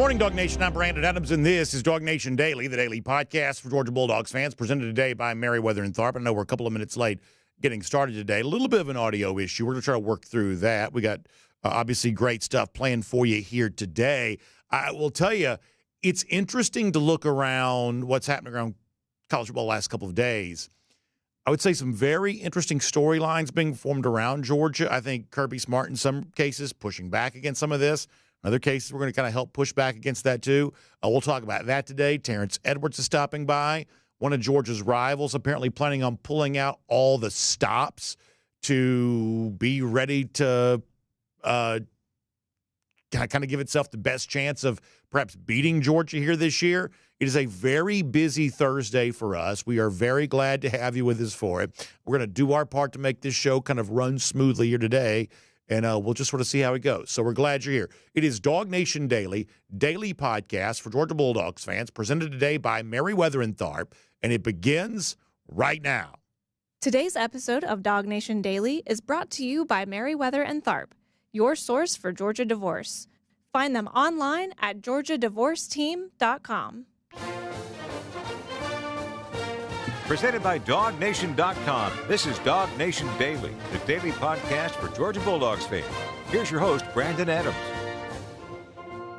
Morning, Dog Nation. I'm Brandon Adams, and this is DawgNation Daily, the daily podcast for Georgia Bulldogs fans, presented today by Merriweather and Tharp. I know we're a couple of minutes late getting started today. A little bit of an audio issue. We're going to try to work through that. We got obviously great stuff planned for you here today. I will tell you, it's interesting to look around what's happening around college football the last couple of days. I would say some very interesting storylines being formed around Georgia. I think Kirby Smart, in some cases, pushing back against some of this. In other cases, we're going to kind of help push back against that too. We'll talk about that today. Terrence Edwards is stopping by. One of Georgia's rivals apparently planning on pulling out all the stops to be ready to kind of give itself the best chance of perhaps beating Georgia here this year. It is a very busy Thursday for us. We are very glad to have you with us for it. We're going to do our part to make this show kind of run smoothly here today. And we'll just sort of see how it goes. So we're glad you're here. It is DawgNation Daily, daily podcast for Georgia Bulldogs fans, presented today by Merriweather and Tharp, and it begins right now. Today's episode of DawgNation Daily is brought to you by Merriweather and Tharp, your source for Georgia divorce. Find them online at georgiadivorceteam.com. Presented by DawgNation.com. This is DawgNation Daily, the daily podcast for Georgia Bulldogs fans. Here's your host, Brandon Adams.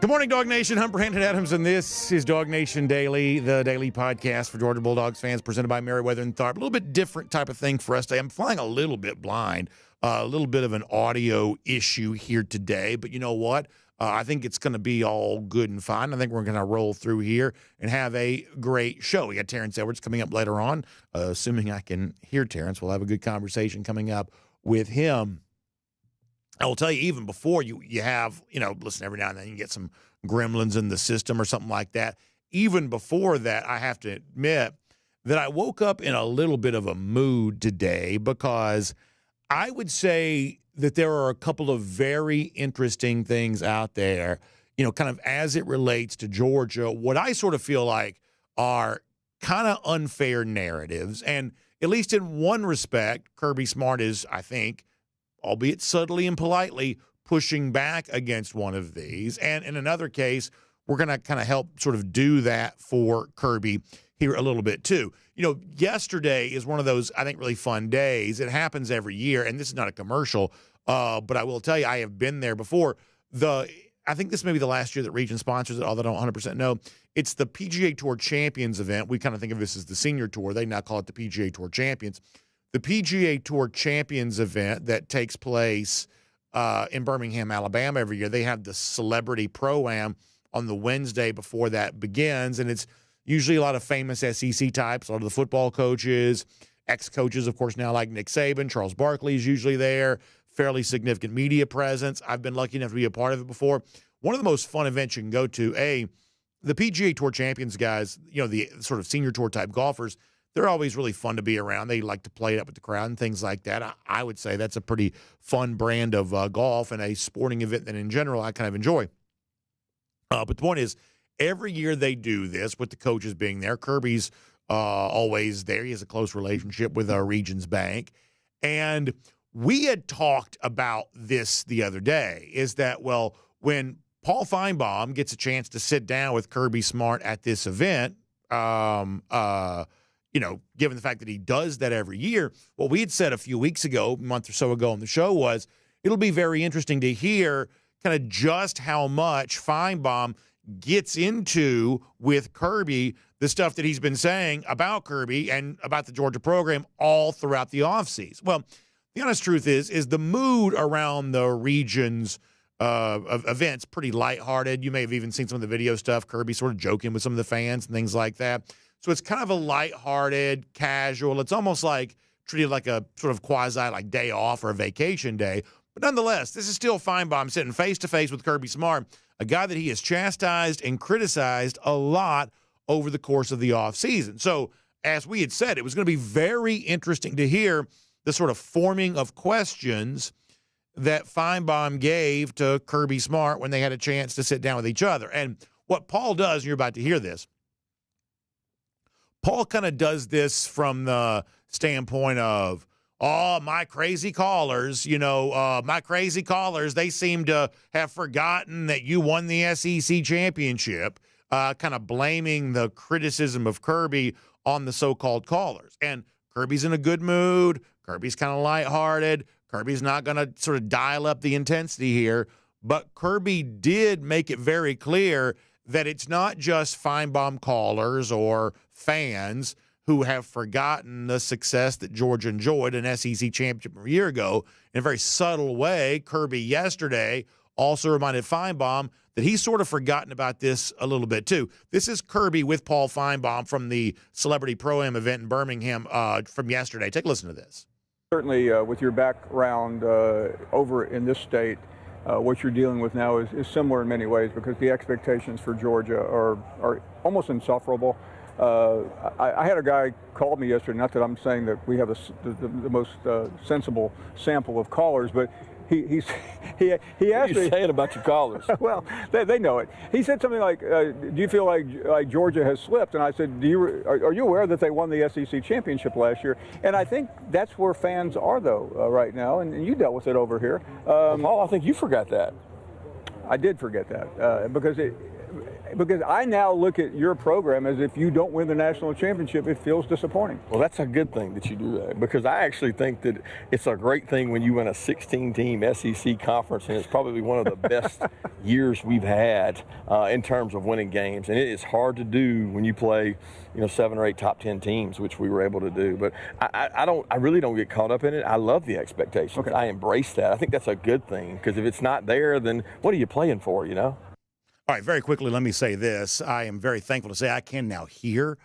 Good morning, Dog Nation. I'm Brandon Adams, and this is DawgNation Daily, the daily podcast for Georgia Bulldogs fans, presented by Merriweather and Tharp. A little bit different type of thing for us today. I'm flying a little bit blind, a little bit of an audio issue here today, but you know what? I think it's going to be all good and fine. I think we're going to roll through here and have a great show. We got Terrence Edwards coming up later on. Assuming I can hear Terrence, we'll have a good conversation coming up with him. I will tell you, even before you have, listen, every now and then you get some gremlins in the system or something like that. Even before that, I have to admit that I woke up in a little bit of a mood today because I would say that there are a couple of very interesting things out there, kind of as it relates to Georgia, what I sort of feel like are kind of unfair narratives. And at least in one respect, Kirby Smart is, I think, albeit subtly and politely, pushing back against one of these. And in another case, we're going to kind of help sort of do that for Kirby here a little bit too. Yesterday is one of those, I think, really fun days. It happens every year, and this is not a commercial, but I will tell you, I have been there before. I think this may be the last year that Region sponsors it, although I don't 100% know. It's the PGA Tour Champions event. We kind of think of this as the Senior Tour. They now call it the PGA Tour Champions. The PGA Tour Champions event that takes place in Birmingham, Alabama every year, they have the Celebrity Pro-Am on the Wednesday before that begins, and it's usually a lot of famous SEC types, a lot of the football coaches, ex-coaches, of course, now like Nick Saban. Charles Barkley is usually there, fairly significant media presence. I've been lucky enough to be a part of it before. One of the most fun events you can go to, the PGA Tour Champions guys, the sort of senior tour type golfers, they're always really fun to be around. They like to play it up with the crowd and things like that. I would say that's a pretty fun brand of golf and a sporting event that in general I kind of enjoy. But the point is, every year they do this with the coaches being there. Kirby's always there. He has a close relationship with Regions Bank. And we had talked about this the other day, is that, well, when Paul Finebaum gets a chance to sit down with Kirby Smart at this event, given the fact that he does that every year, what we had said a few weeks ago, a month or so ago on the show was, it'll be very interesting to hear kind of just how much Finebaum gets into with Kirby, the stuff that he's been saying about Kirby and about the Georgia program all throughout the offseason. Well, the honest truth is the mood around the region's of events pretty lighthearted. You may have even seen some of the video stuff, Kirby sort of joking with some of the fans and things like that. So it's kind of a lighthearted, casual. It's almost like treated like a sort of quasi like day off or a vacation day. But nonetheless, this is still Finebaum sitting face-to-face with Kirby Smart, a guy that he has chastised and criticized a lot over the course of the offseason. So as we had said, it was going to be very interesting to hear the sort of forming of questions that Finebaum gave to Kirby Smart when they had a chance to sit down with each other. And what Paul does, and you're about to hear this, Paul kind of does this from the standpoint of, oh, my crazy callers, they seem to have forgotten that you won the SEC championship, kind of blaming the criticism of Kirby on the so-called callers. And Kirby's in a good mood. Kirby's kind of lighthearted. Kirby's not going to sort of dial up the intensity here. But Kirby did make it very clear that it's not just Finebaum callers or fans who have forgotten the success that Georgia enjoyed an SEC championship a year ago. In a very subtle way, Kirby yesterday also reminded Finebaum that he's sort of forgotten about this a little bit too. This is Kirby with Paul Finebaum from the Celebrity Pro-Am event in Birmingham from yesterday. Take a listen to this. Certainly, with your background over in this state, what you're dealing with now is similar in many ways because the expectations for Georgia are almost insufferable. I had a guy call me yesterday, not that I'm saying that we have the most sensible sample of callers, but he asked me. What are you saying about your callers? Well, they know it. He said something like, do you feel like Georgia has slipped? And I said, are you aware that they won the SEC championship last year? And I think that's where fans are, though, right now, and you dealt with it over here. Paul, I think you forgot that. I did forget that because I now look at your program as if you don't win the national championship, it feels disappointing. Well, that's a good thing that you do that because I actually think that it's a great thing when you win a 16-team SEC conference, and it's probably one of the best years we've had in terms of winning games. And it is hard to do when you play, 7 or 8 top 10 teams, which we were able to do. But I really don't get caught up in it. I love the expectations. Okay. I embrace that. I think that's a good thing because if it's not there, then what are you playing for, All right, very quickly, let me say this. I am very thankful to say I can now hear,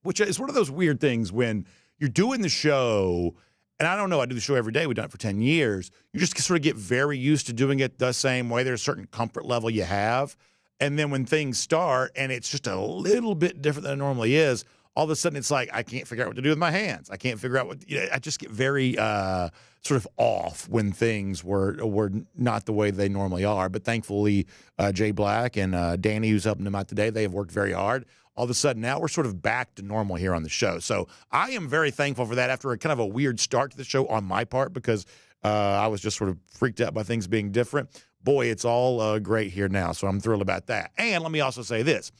which is one of those weird things when you're doing the show, and I don't know, I do the show every day. We've done it for 10 years. You just sort of get very used to doing it the same way. There's a certain comfort level you have. And then when things start and it's just a little bit different than it normally is, all of a sudden it's like I can't figure out what to do with my hands. I can't figure out I just get very sort of off when things were not the way they normally are. But thankfully, Jay Black and Danny, who's helping them out today, they have worked very hard. All of a sudden now we're sort of back to normal here on the show. So I am very thankful for that after a kind of a weird start to the show on my part because I was just sort of freaked out by things being different. Boy, it's all great here now, so I'm thrilled about that. And let me also say this.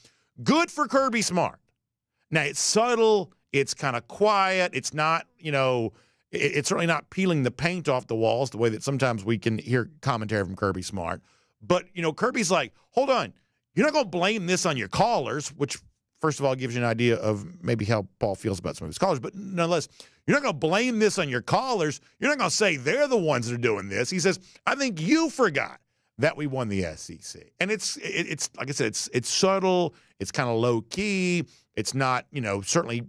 Good for Kirby Smart. Now, it's subtle. It's kind of quiet. It's not, it's certainly not peeling the paint off the walls the way that sometimes we can hear commentary from Kirby Smart. But, Kirby's like, hold on. You're not going to blame this on your callers, which, first of all, gives you an idea of maybe how Paul feels about some of his callers. But nonetheless, you're not going to blame this on your callers. You're not going to say they're the ones that are doing this. He says, I think you forgot that we won the SEC. And it's like I said, it's subtle. It's kind of low key. It's not, certainly,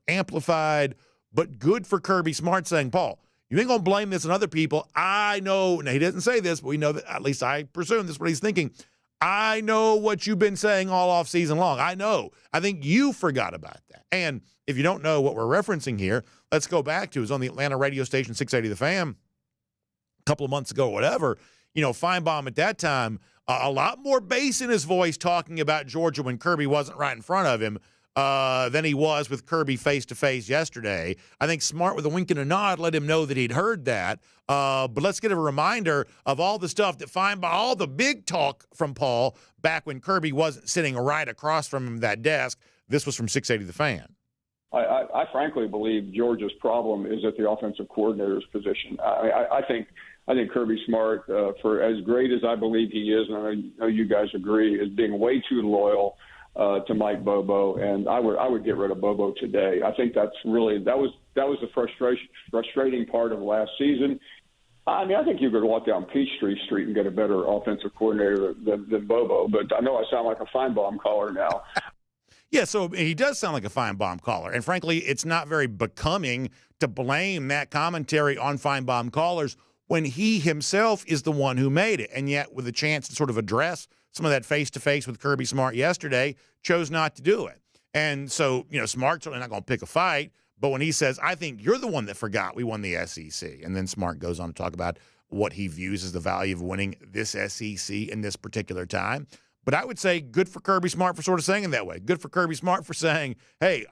amplified, but good for Kirby Smart saying, Paul, you ain't going to blame this on other people. I know, now he doesn't say this, but we know that, at least I presume this is what he's thinking. I know what you've been saying all off season long. I know. I think you forgot about that. And if you don't know what we're referencing here, let's go back to, it was on the Atlanta radio station 680 The Fan a couple of months ago or whatever. Finebaum at that time, a lot more bass in his voice talking about Georgia when Kirby wasn't right in front of him than he was with Kirby face-to-face yesterday. I think Smart with a wink and a nod let him know that he'd heard that. But let's get a reminder of all the stuff that Finebaum, all the big talk from Paul back when Kirby wasn't sitting right across from him at that desk. This was from 680 The Fan. I frankly believe Georgia's problem is at the offensive coordinator's position. I think Kirby Smart, for as great as I believe he is, and I know you guys agree, is being way too loyal to Mike Bobo, and I would get rid of Bobo today. I think that's really that was the frustrating part of last season. I mean, I think you could walk down Peachtree Street and get a better offensive coordinator than Bobo, but I know I sound like a Finebaum caller now. Yeah, so he does sound like a Finebaum caller. And frankly, it's not very becoming to blame that commentary on Finebaum callers when he himself is the one who made it. And yet, with a chance to sort of address some of that face-to-face with Kirby Smart yesterday, chose not to do it. And so, Smart's certainly not going to pick a fight. But when he says, I think you're the one that forgot we won the SEC, and then Smart goes on to talk about what he views as the value of winning this SEC in this particular time. But I would say good for Kirby Smart for sort of saying it that way. Good for Kirby Smart for saying, hey,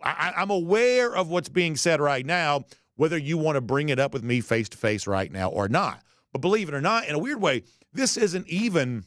I'm aware of what's being said right now. whether you want to bring it up with me face-to-face right now or not. But believe it or not, in a weird way, this isn't even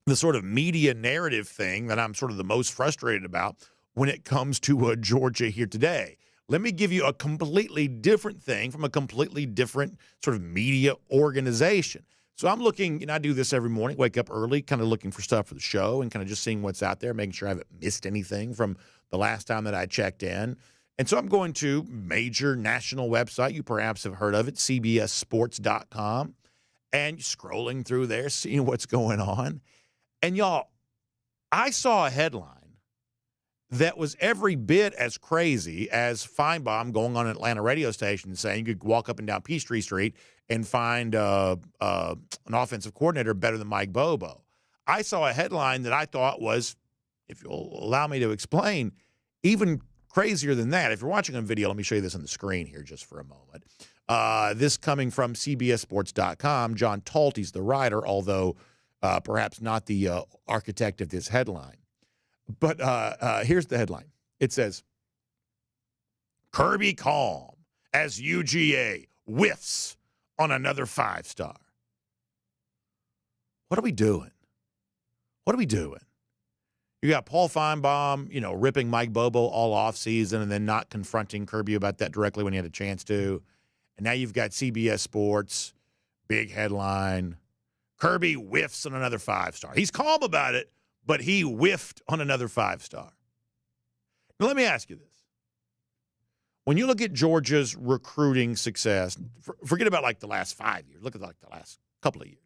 the sort of media narrative thing that I'm sort of the most frustrated about when it comes to Georgia here today. Let me give you a completely different thing from a completely different sort of media organization. So I'm looking, I do this every morning, wake up early, kind of looking for stuff for the show and kind of just seeing what's out there, making sure I haven't missed anything from the last time that I checked in. And so I'm going to major national website. You perhaps have heard of it, cbssports.com, and scrolling through there, seeing what's going on. And y'all, I saw a headline that was every bit as crazy as Finebaum going on an Atlanta radio station saying you could walk up and down Peachtree Street and find an offensive coordinator better than Mike Bobo. I saw a headline that I thought was, if you'll allow me to explain, even crazier than that. If you're watching on video, let me show you this on the screen here just for a moment. This coming from cbssports.com. John Talty's the writer, although perhaps not the architect of this headline. But here's the headline. It says, Kirby calm as UGA whiffs on another 5-star. What are we doing? What are we doing? You got Paul Finebaum, ripping Mike Bobo all offseason and then not confronting Kirby about that directly when he had a chance to. And now you've got CBS Sports, big headline, Kirby whiffs on another 5-star. He's calm about it, but he whiffed on another 5-star. Now, let me ask you this. When you look at Georgia's recruiting success, forget about like the last 5 years. Look at like the last couple of years.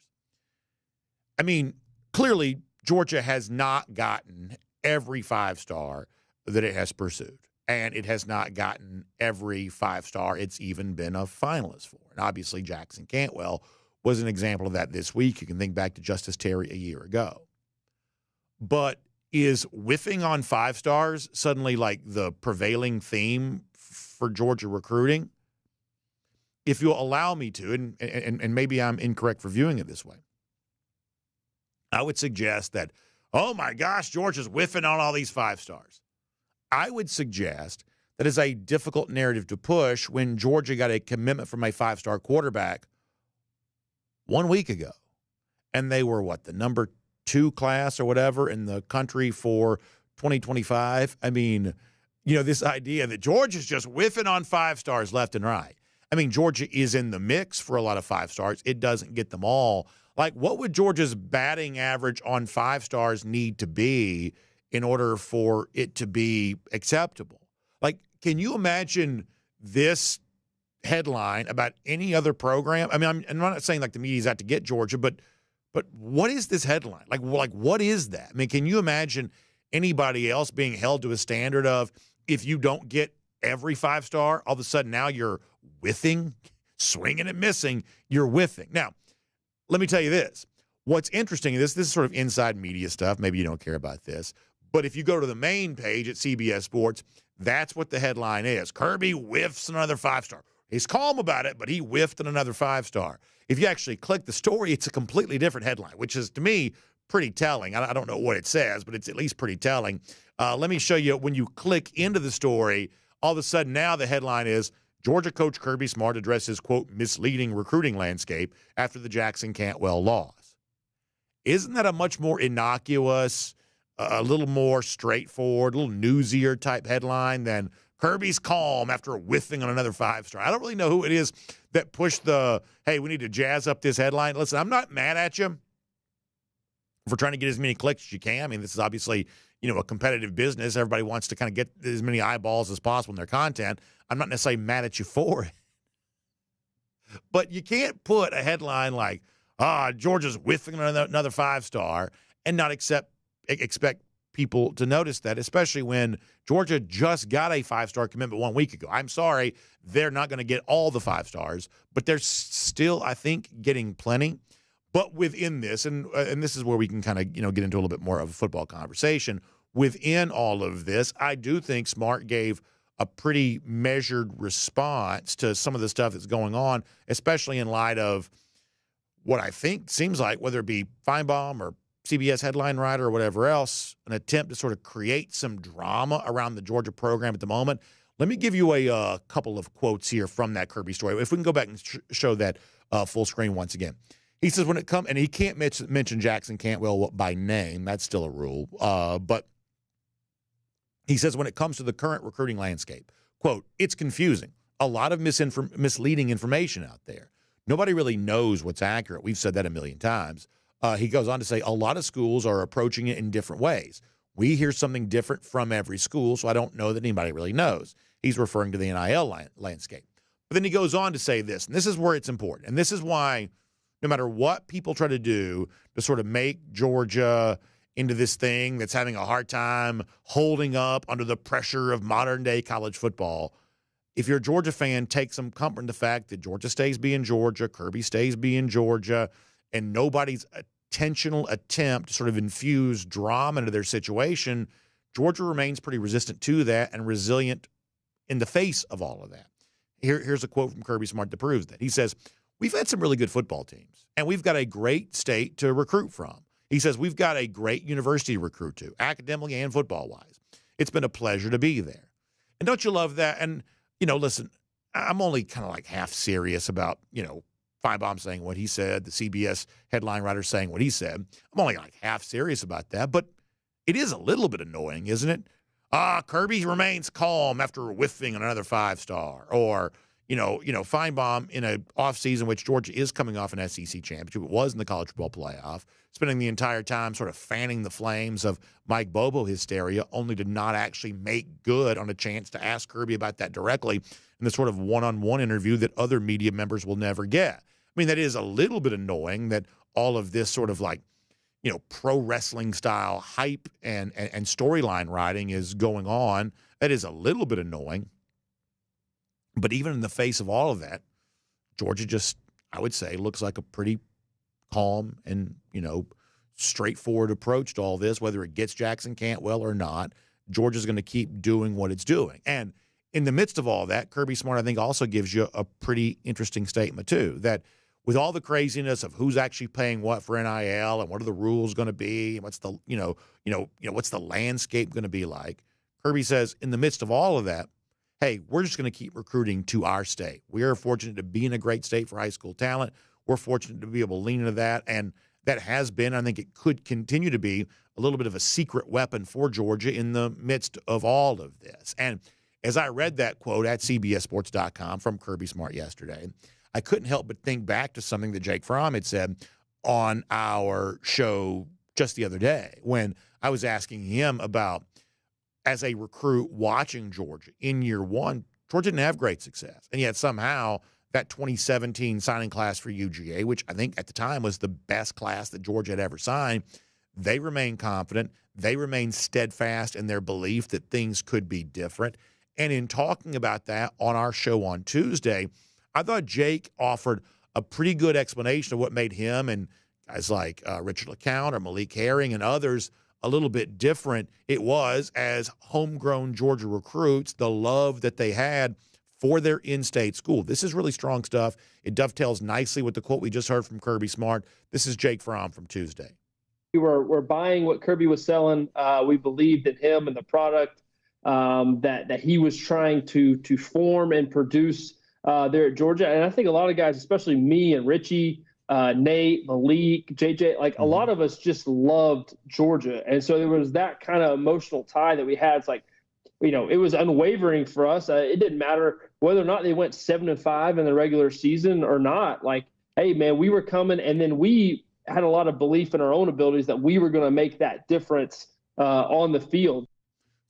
I mean, clearly Georgia has not gotten every 5-star that it has pursued. And it has not gotten every 5-star it's even been a finalist for. And obviously Jackson Cantwell was an example of that this week. You can think back to Justice Terry a year ago. But is whiffing on 5-stars suddenly like the prevailing theme for Georgia recruiting? If you'll allow me to, and maybe I'm incorrect for viewing it this way, I would suggest that, oh my gosh, Georgia's whiffing on all these 5-stars. I would suggest that is a difficult narrative to push when Georgia got a commitment from a 5-star quarterback 1 week ago. And they were, the number 2 class or whatever in the country for 2025. I mean, this idea that Georgia's just whiffing on 5-stars left and right. I mean, Georgia is in the mix for a lot of 5-stars. It doesn't get them all. Like, what would Georgia's batting average on 5-stars need to be in order for it to be acceptable? Like, can you imagine this headline about any other program? I mean, I'm not saying like the media's out to get Georgia, but what is this headline? Like what is that? I mean, can you imagine anybody else being held to a standard of if you don't get every 5-star, all of a sudden now you're whiffing, swinging and missing, you're whiffing. Now, let me tell you this. What's interesting, this is sort of inside media stuff. Maybe you don't care about this. But if you go to the main page at CBS Sports, that's what the headline is. Kirby whiffs another 5-star. He's calm about it, but he whiffed on another 5-star. If you actually click the story, it's a completely different headline, which is, to me, pretty telling. I don't know what it says, but it's at least pretty telling. Let me show you. When you click into the story, all of a sudden now the headline is, Georgia coach Kirby Smart addresses, quote, misleading recruiting landscape after the Jackson Cantwell loss. Isn't that a much more innocuous, a little more straightforward, a little newsier type headline than Kirby's calm after whiffing on another 5-star? I don't really know who it is that pushed the, hey, we need to jazz up this headline. Listen, I'm not mad at you for trying to get as many clicks as you can. I mean, this is obviously, a competitive business. Everybody wants to kind of get as many eyeballs as possible in their content. I'm not necessarily mad at you for it. But you can't put a headline like, Georgia's whiffing on another 5-star and not expect people to notice that, especially when Georgia just got a 5-star commitment 1 week ago. I'm sorry, they're not going to get all the 5-stars, but they're still, I think, getting plenty. But within this, and this is where we can kind of, get into a little bit more of a football conversation. Within all of this, I do think Smart gave a pretty measured response to some of the stuff that's going on, especially in light of what I think seems like, whether it be Finebaum or CBS headline writer or whatever else, an attempt to sort of create some drama around the Georgia program at the moment. Let me give you a couple of quotes here from that Kirby story. If we can go back and show that full screen once again. He says when it comes, and he can't mention Jackson Cantwell by name. That's still a rule. But he says when it comes to the current recruiting landscape, quote, it's confusing. A lot of misleading information out there. Nobody really knows what's accurate. We've said that a million times. He goes on to say a lot of schools are approaching it in different ways. We hear something different from every school, so I don't know that anybody really knows. He's referring to the NIL landscape. But then he goes on to say this, and this is where it's important. And this is why no matter what people try to do to sort of make Georgia into this thing that's having a hard time holding up under the pressure of modern-day college football, if you're a Georgia fan, take some comfort in the fact that Georgia stays being Georgia, Kirby stays being Georgia, and nobody's intentional attempt to sort of infuse drama into their situation, Georgia remains pretty resistant to that and resilient in the face of all of that. Here's a quote from Kirby Smart that proves that. He says, we've had some really good football teams, and we've got a great state to recruit from. He says, we've got a great university to recruit to, academically and football-wise. It's been a pleasure to be there. And don't you love that? And, listen, I'm only kind of like half serious about, Finebaum saying what he said, the CBS headline writer saying what he said. I'm only like half serious about that, but it is a little bit annoying, isn't it? Kirby remains calm after whiffing another 5-star, or Finebaum in an offseason which Georgia is coming off an SEC championship. It was in the college football playoff, spending the entire time sort of fanning the flames of Mike Bobo hysteria, only to not actually make good on a chance to ask Kirby about that directly in the sort of one-on-one interview that other media members will never get. I mean, that is a little bit annoying that all of this sort of like, pro wrestling style hype and storyline writing is going on. That is a little bit annoying. But even in the face of all of that, Georgia just, I would say, looks like a pretty calm and, straightforward approach to all this, whether it gets Jackson Cantwell or not. Georgia's going to keep doing what it's doing. And in the midst of all that, Kirby Smart, I think, also gives you a pretty interesting statement, too, that with all the craziness of who's actually paying what for NIL and what are the rules going to be, and what's the, what's the landscape going to be like, Kirby says, in the midst of all of that, hey, we're just going to keep recruiting to our state. We are fortunate to be in a great state for high school talent. We're fortunate to be able to lean into that, and that has been, I think it could continue to be, a little bit of a secret weapon for Georgia in the midst of all of this. And as I read that quote at CBSSports.com from Kirby Smart yesterday, I couldn't help but think back to something that Jake Fromm had said on our show just the other day when I was asking him about, as a recruit watching Georgia in year one, Georgia didn't have great success. And yet somehow that 2017 signing class for UGA, which I think at the time was the best class that Georgia had ever signed, they remain confident. They remain steadfast in their belief that things could be different. And in talking about that on our show on Tuesday, I thought Jake offered a pretty good explanation of what made him and guys like Richard LeCount or Malik Herring and others a little bit different. It was, as homegrown Georgia recruits, the love that they had for their in-state school. This is really strong stuff. It dovetails nicely with the quote we just heard from Kirby Smart. This is Jake Fromm from Tuesday. We're buying what Kirby was selling. We believed in him and the product that he was trying to form and produce there at Georgia. And I think a lot of guys, especially me and Richie, Nate, Malik, JJ, like a lot of us just loved Georgia. And so there was that kind of emotional tie that we had. It's like, it was unwavering for us. It didn't matter whether or not they went 7-5 in the regular season or not. Like, hey, man, we were coming, and then we had a lot of belief in our own abilities that we were going to make that difference on the field.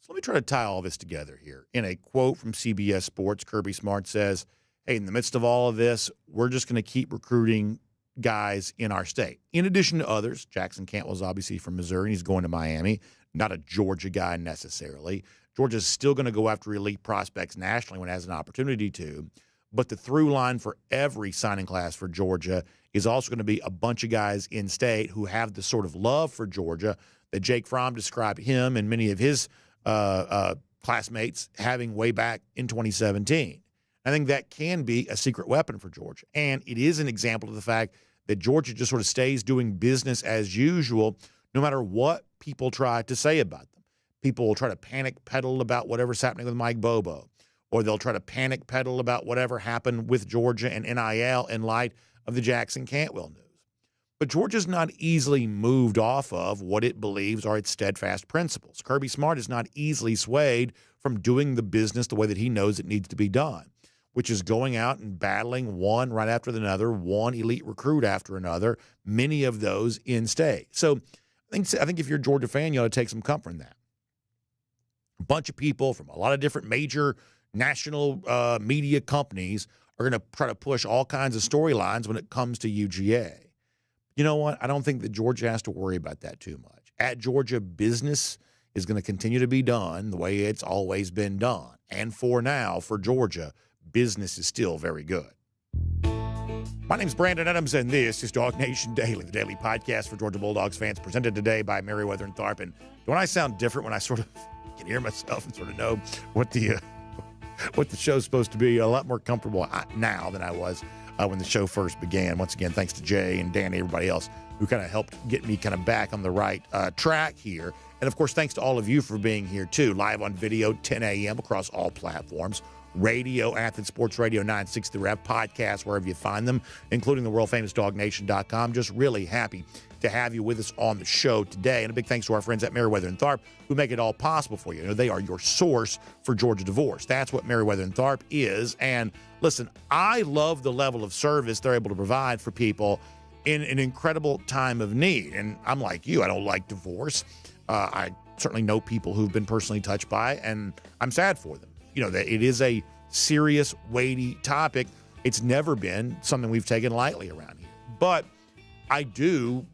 So let me try to tie all this together here. In a quote from CBS Sports, Kirby Smart says, hey, in the midst of all of this, we're just going to keep recruiting guys in our state. In addition to others, Jackson Cantwell's obviously from Missouri, and he's going to Miami, not a Georgia guy necessarily. Georgia's still going to go after elite prospects nationally when it has an opportunity to. But the through line for every signing class for Georgia is also going to be a bunch of guys in state who have the sort of love for Georgia that Jake Fromm described him and many of his classmates having way back in 2017. I think that can be a secret weapon for Georgia. And it is an example of the fact that Georgia just sort of stays doing business as usual, no matter what people try to say about them. People will try to panic pedal about whatever's happening with Mike Bobo or they'll try to panic pedal about whatever happened with Georgia and NIL in light of the Jackson Cantwell news. But Georgia's not easily moved off of what it believes are its steadfast principles. Kirby Smart is not easily swayed from doing the business the way that he knows it needs to be done, which is going out and battling one right after another, one elite recruit after another, many of those in state. So I think if you're a Georgia fan, you ought to take some comfort in that. A bunch of people from a lot of different major national media companies are going to try to push all kinds of storylines when it comes to UGA. You know what? I don't think that Georgia has to worry about that too much. At Georgia, business is going to continue to be done the way it's always been done. And for now, for Georgia, business is still very good. My name's Brandon Adams, and this is DawgNation Daily, the daily podcast for Georgia Bulldogs fans, presented today by Merriweather and Tharp. And don't I sound different when I sort of can hear myself and sort of know what the show's supposed to be? A lot more comfortable now than I was when the show first began. Once again, thanks to Jay and Danny, everybody else who kind of helped get me kind of back on the right track here. And, of course, thanks to all of you for being here, too. Live on video, 10 a.m. across all platforms. Radio, Athens Sports Radio 960 Rev, podcasts, wherever you find them, including the world-famous DawgNation.com. Just really happy to have you with us on the show today. And a big thanks to our friends at Merriweather and Tharp who make it all possible for you. You know, they are your source for Georgia divorce. That's what Merriweather and Tharp is. And listen, I love the level of service they're able to provide for people in an incredible time of need. And I'm like you, I don't like divorce. I certainly know people who've been personally touched by it, and I'm sad for them. You know, that it is a serious, weighty topic. It's never been something we've taken lightly around here. But I do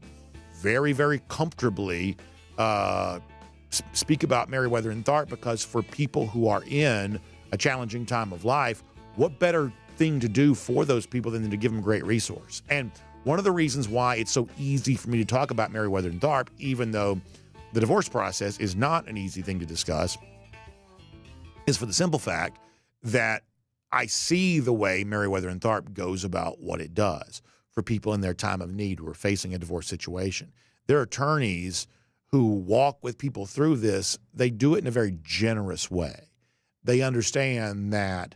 very, very comfortably speak about Merriweather and Tharp, because for people who are in a challenging time of life, what better thing to do for those people than to give them a great resource? And one of the reasons why it's so easy for me to talk about Merriweather and Tharp, even though the divorce process is not an easy thing to discuss, is for the simple fact that I see the way Merriweather and Tharp goes about what it does for people in their time of need who are facing a divorce situation. Their attorneys who walk with people through this, they do it in a very generous way. They understand that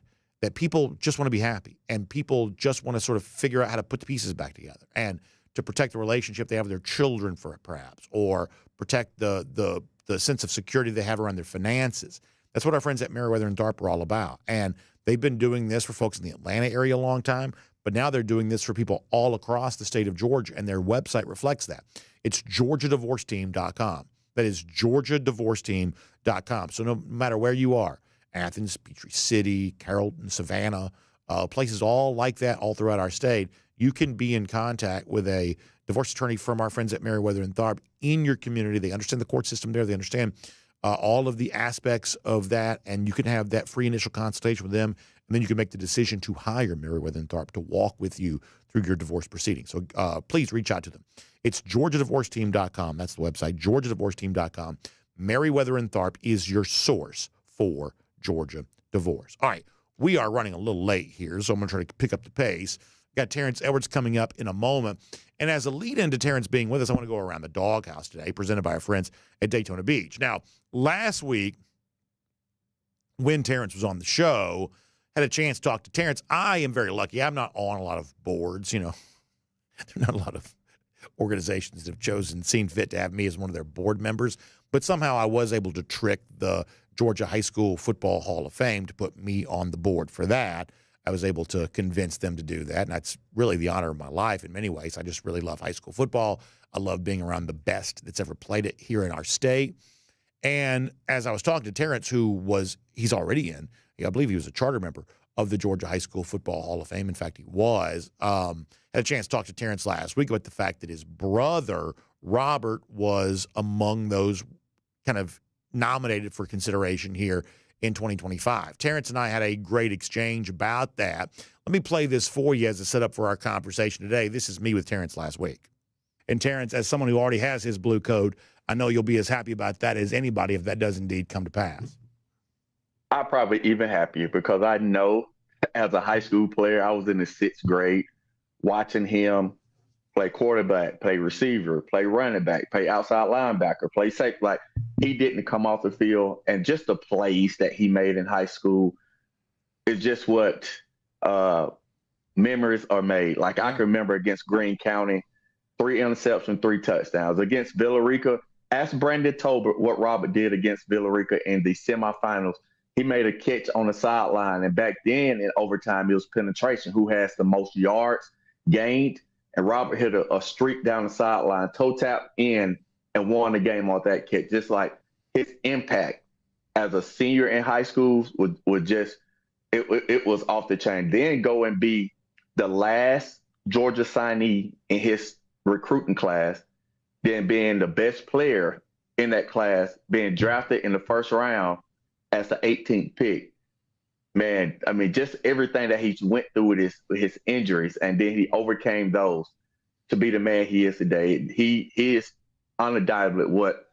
people just want to be happy, and people just want to sort of figure out how to put the pieces back together and to protect the relationship they have with their children, for perhaps, or protect the sense of security they have around their finances. That's what our friends at Merriweather and Tharp are all about. And they've been doing this for folks in the Atlanta area a long time, but now they're doing this for people all across the state of Georgia, and their website reflects that. It's GeorgiaDivorceTeam.com. That is GeorgiaDivorceTeam.com. So no matter where you are, Athens, Peachtree City, Carrollton, Savannah, places all like that all throughout our state, you can be in contact with a divorce attorney from our friends at Merriweather and Tharp in your community. They understand the court system there. They understand all of the aspects of that, and you can have that free initial consultation with them, and then you can make the decision to hire Merriweather and Tharp to walk with you through your divorce proceedings. So please reach out to them. It's GeorgiaDivorceTeam.com. That's the website, GeorgiaDivorceTeam.com. Merriweather and Tharp is your source for Georgia divorce. All right, we are running a little late here, so I'm going to try to pick up the pace. Got Terrence Edwards coming up in a moment. And as a lead-in to Terrence being with us, I want to go around the doghouse today, presented by our friends at Daytona Beach. Now, last week, when Terrence was on the show, had a chance to talk to Terrence. I am very lucky. I'm not on a lot of boards, you know. There are not a lot of organizations that have seen fit to have me as one of their board members. But somehow I was able to trick the Georgia High School Football Hall of Fame to put me on the board for that. I was able to convince them to do that, and that's really the honor of my life in many ways. I just really love high school football. I love being around the best that's ever played it here in our state. And as I was talking to Terrence, he's already in, I believe he was a charter member of the Georgia High School Football Hall of Fame. In fact, he was. Had a chance to talk to Terrence last week about the fact that his brother, Robert, was among those kind of nominated for consideration here in 2025. Terrence and I had a great exchange about that. Let me play this for you as a setup for our conversation today. This is me with Terrence last week. And Terrence, as someone who already has his blue code, I know you'll be as happy about that as anybody if that does indeed come to pass. I'm probably even happier because I know as a high school player, I was in the 6th grade watching him play quarterback, play receiver, play running back, play outside linebacker, play safety. Like, he didn't come off the field, and just the plays that he made in high school, is just what memories are made. Like I can remember against Greene County, 3 interceptions, 3 touchdowns. Against Villarica, ask Brandon Tolbert what Robert did against Villarica in the semifinals. He made a catch on the sideline, and back then in overtime, it was penetration. Who has the most yards gained? And Robert hit a streak down the sideline, toe tap in, and won the game on that catch. Just like his impact as a senior in high school would just it was off the chain. Then go and be the last Georgia signee in his recruiting class, then being the best player in that class, being drafted in the first round as the 18th pick. Man, I mean, just everything that he went through with his injuries, and then he overcame those to be the man he is today. He is undoubtedly what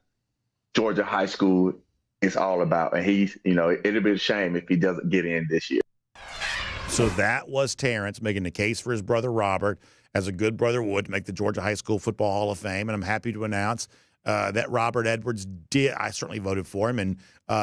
Georgia high school is all about. And he's, it'd be a shame if he doesn't get in this year. So that was Terrence making the case for his brother Robert, as a good brother would, to make the Georgia High School Football Hall of Fame. And I'm happy to announce that Robert Edwards did. I certainly voted for him, and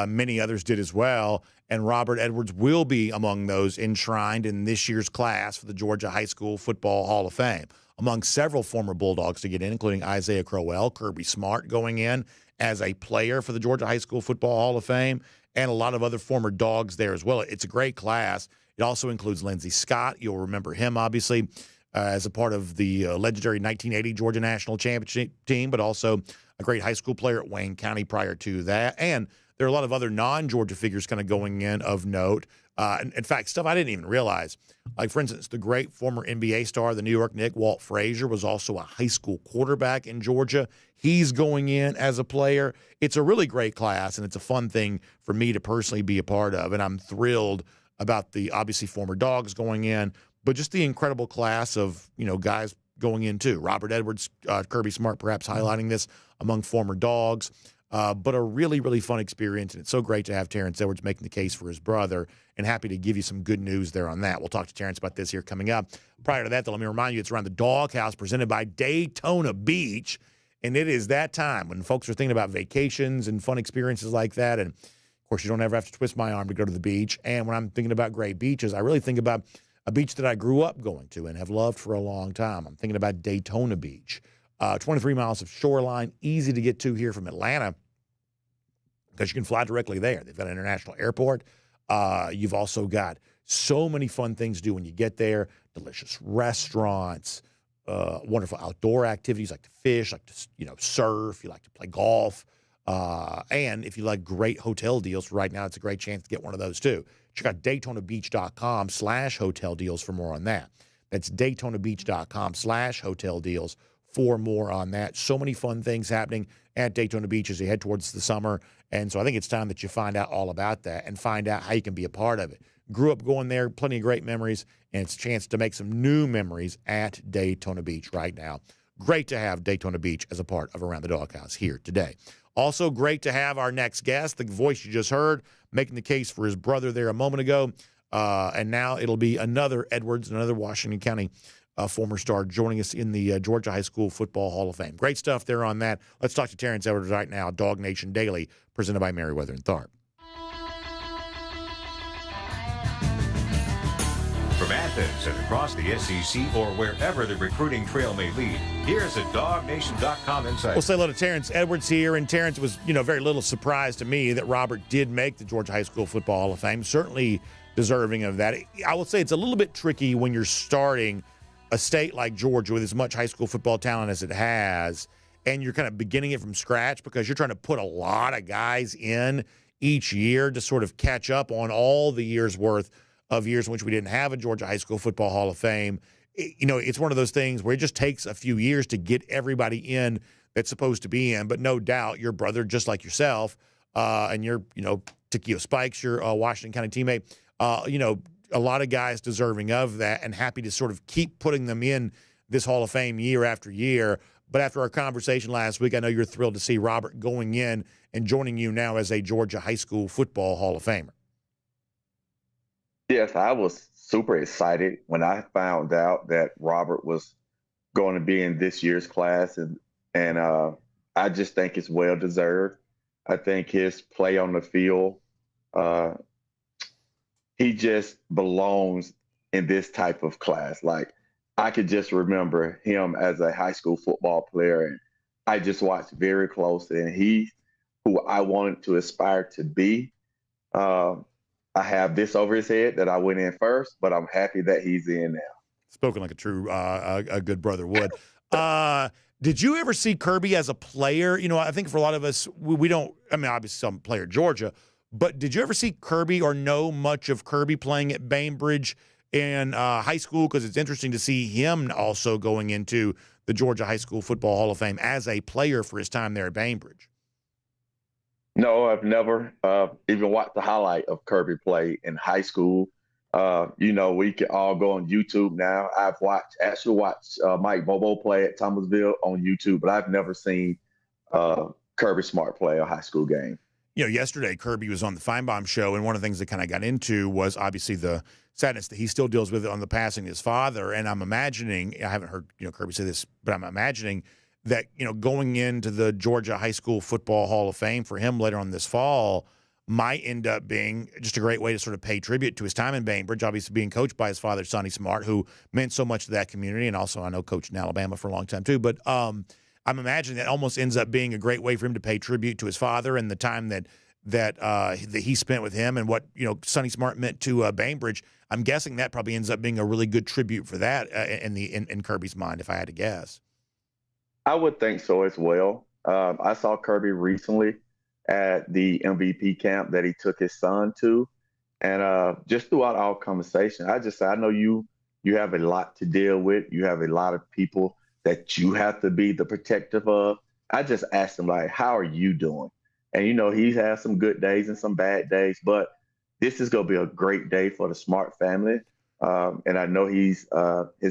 many others did as well. And Robert Edwards will be among those enshrined in this year's class for the Georgia High School Football Hall of Fame, among several former Bulldogs to get in, including Isaiah Crowell, Kirby Smart going in as a player for the Georgia High School Football Hall of Fame, and a lot of other former Dogs there as well. It's a great class. It also includes Lindsey Scott. You'll remember him, obviously, as a part of the legendary 1980 Georgia National Championship team, but also a great high school player at Wayne County prior to that. And there are a lot of other non-Georgia figures kind of going in of note. In fact, stuff I didn't even realize. Like, for instance, the great former NBA star, the New York Knicks, Walt Frazier, was also a high school quarterback in Georgia. He's going in as a player. It's a really great class, and it's a fun thing for me to personally be a part of. And I'm thrilled about the, obviously, former Dogs going in, but just the incredible class of, guys going in too. Robert Edwards, Kirby Smart perhaps highlighting this among former Dogs. But a really, really fun experience, and it's so great to have Terrence Edwards making the case for his brother, and happy to give you some good news there on that. We'll talk to Terrence about this here coming up. Prior to that, though, let me remind you, it's around the Doghouse presented by Daytona Beach, and it is that time when folks are thinking about vacations and fun experiences like that, and, of course, you don't ever have to twist my arm to go to the beach, and when I'm thinking about great beaches, I really think about a beach that I grew up going to and have loved for a long time. I'm thinking about Daytona Beach. 23 miles of shoreline, easy to get to here from Atlanta because you can fly directly there. They've got an international airport. You've also got so many fun things to do when you get there, delicious restaurants, wonderful outdoor activities like to fish, like to surf, you like to play golf. And if you like great hotel deals right now, it's a great chance to get one of those too. Check out DaytonaBeach.com/hotel deals for more on that. That's DaytonaBeach.com/hotel deals for more on that. So many fun things happening at Daytona Beach as you head towards the summer. And so I think it's time that you find out all about that and find out how you can be a part of it. Grew up going there, plenty of great memories, and it's a chance to make some new memories at Daytona Beach right now. Great to have Daytona Beach as a part of Around the Doghouse here today. Also great to have our next guest, the voice you just heard, making the case for his brother there a moment ago. And now it'll be another Edwards, another Washington County former star, joining us in the Georgia High School Football Hall of Fame. Great stuff there on that. Let's talk to Terrence Edwards right now, DawgNation Daily, presented by Merriweather and Tharp. From Athens and across the SEC or wherever the recruiting trail may lead, here's a DawgNation.com insight. We'll say hello to Terrence Edwards here, and Terrence was, very little surprise to me that Robert did make the Georgia High School Football Hall of Fame. Certainly deserving of that. I will say it's a little bit tricky when you're starting a state like Georgia with as much high school football talent as it has, and you're kind of beginning it from scratch because you're trying to put a lot of guys in each year to sort of catch up on all the years worth of years in which we didn't have a Georgia High School Football Hall of Fame. It's one of those things where it just takes a few years to get everybody in that's supposed to be in, but no doubt your brother, just like yourself, and your, Takeo Spikes, your Washington County teammate, a lot of guys deserving of that and happy to sort of keep putting them in this Hall of Fame year after year. But after our conversation last week, I know you're thrilled to see Robert going in and joining you now as a Georgia High School Football Hall of Famer. Yes, I was super excited when I found out that Robert was going to be in this year's class. And I just think it's well-deserved. I think his play on the field, he just belongs in this type of class. Like, I could just remember him as a high school football player, and I just watched very closely, and he who I wanted to aspire to be. I have this over his head that I went in first, but I'm happy that he's in now. Spoken like a true, a good brother would. Did you ever see Kirby as a player? You know, I think for a lot of us, we don't, I mean, obviously some player at Georgia, but did you ever see Kirby or know much of Kirby playing at Bainbridge in high school? Because it's interesting to see him also going into the Georgia High School Football Hall of Fame as a player for his time there at Bainbridge. No, I've never even watched the highlight of Kirby play in high school. You know, we can all go on YouTube now. I've actually watched Mike Bobo play at Thomasville on YouTube, but I've never seen Kirby Smart play a high school game. You know, yesterday Kirby was on the Finebaum show, and one of the things that kind of got into was obviously the sadness that he still deals with on the passing of his father. And I'm imagining, I haven't heard, you know, Kirby say this, but I'm imagining that, you know, going into the Georgia High School Football Hall of Fame for him later on this fall might end up being just a great way to sort of pay tribute to his time in Bainbridge, obviously being coached by his father, Sonny Smart, who meant so much to that community. And also I know coached in Alabama for a long time too. But I'm imagining that almost ends up being a great way for him to pay tribute to his father and the time that he spent with him and what, you know, Sonny Smart meant to Bainbridge. I'm guessing that probably ends up being a really good tribute for that in Kirby's mind, if I had to guess. I would think so as well. I saw Kirby recently at the MVP camp that he took his son to. And just throughout our conversation, I just said, I know you have a lot to deal with. You have a lot of people that you have to be the protective of. I just asked him, like, how are you doing? And, you know, he's had some good days and some bad days, but this is going to be a great day for the Smart family. And I know his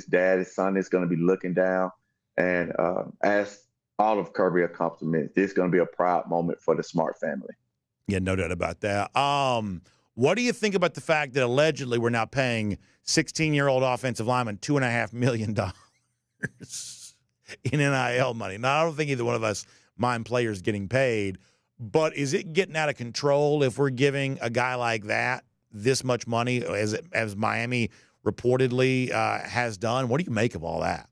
dad, his son is going to be looking down. And as all of Kirby accomplishments, this is going to be a proud moment for the Smart family. Yeah, no doubt about that. What do you think about the fact that allegedly we're now paying 16-year-old offensive linemen $2.5 million in NIL money? Now, I don't think either one of us mind players getting paid, but is it getting out of control if we're giving a guy like that this much money, as Miami reportedly has done? What do you make of all that?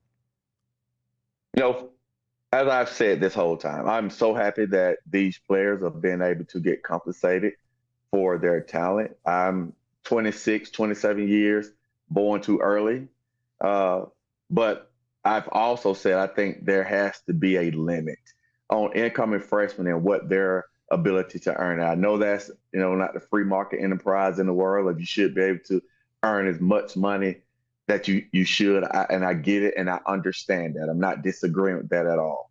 You know, as I've said this whole time, I'm so happy that these players have been able to get compensated for their talent. I'm 26, 27 years, born too early. But I've also said I think there has to be a limit on incoming freshmen and what their ability to earn. I know that's, you know, not the free market enterprise in the world. If you should be able to earn as much money that you should, and I get it, and I understand that. I'm not disagreeing with that at all.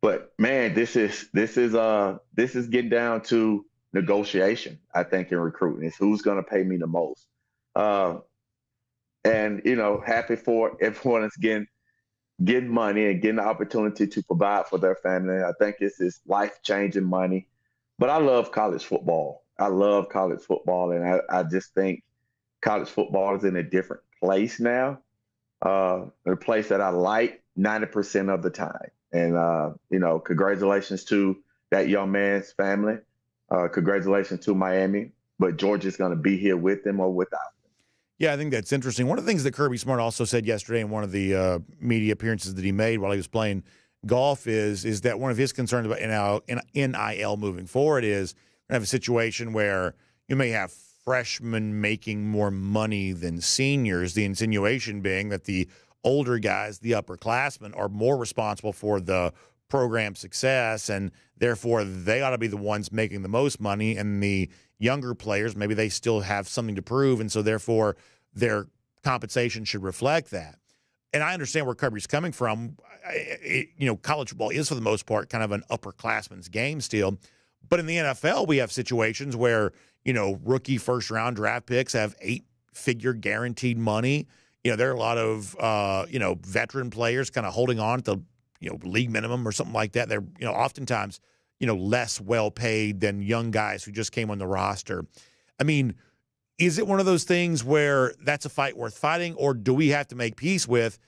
But man, this is getting down to negotiation. I think in recruiting, it's who's going to pay me the most. And you know, happy for everyone that's getting money and getting the opportunity to provide for their family. I think this is life-changing money. But I love college football. And I just think college football is in a different place now, a place that I like 90% of the time. And, you know, congratulations to that young man's family. Congratulations to Miami. But Georgia's going to be here with them or without them. Yeah, I think that's interesting. One of the things that Kirby Smart also said yesterday in one of the media appearances that he made while he was playing golf is that one of his concerns about NIL moving forward is going to have a situation where you may have freshmen making more money than seniors, the insinuation being that the older guys, the upperclassmen, are more responsible for the program success, and therefore they ought to be the ones making the most money, and the younger players, maybe they still have something to prove, and so therefore their compensation should reflect that. And I understand where Kirby's coming from. You know, college football is, for the most part, kind of an upperclassman's game still. But in the NFL, we have situations where, you know, rookie first-round draft picks have 8-figure guaranteed money. You know, there are a lot of, you know, veteran players kind of holding on to, you know, league minimum or something like that. They're, you know, oftentimes, you know, less well-paid than young guys who just came on the roster. I mean, is it one of those things where that's a fight worth fighting, or do we have to make peace with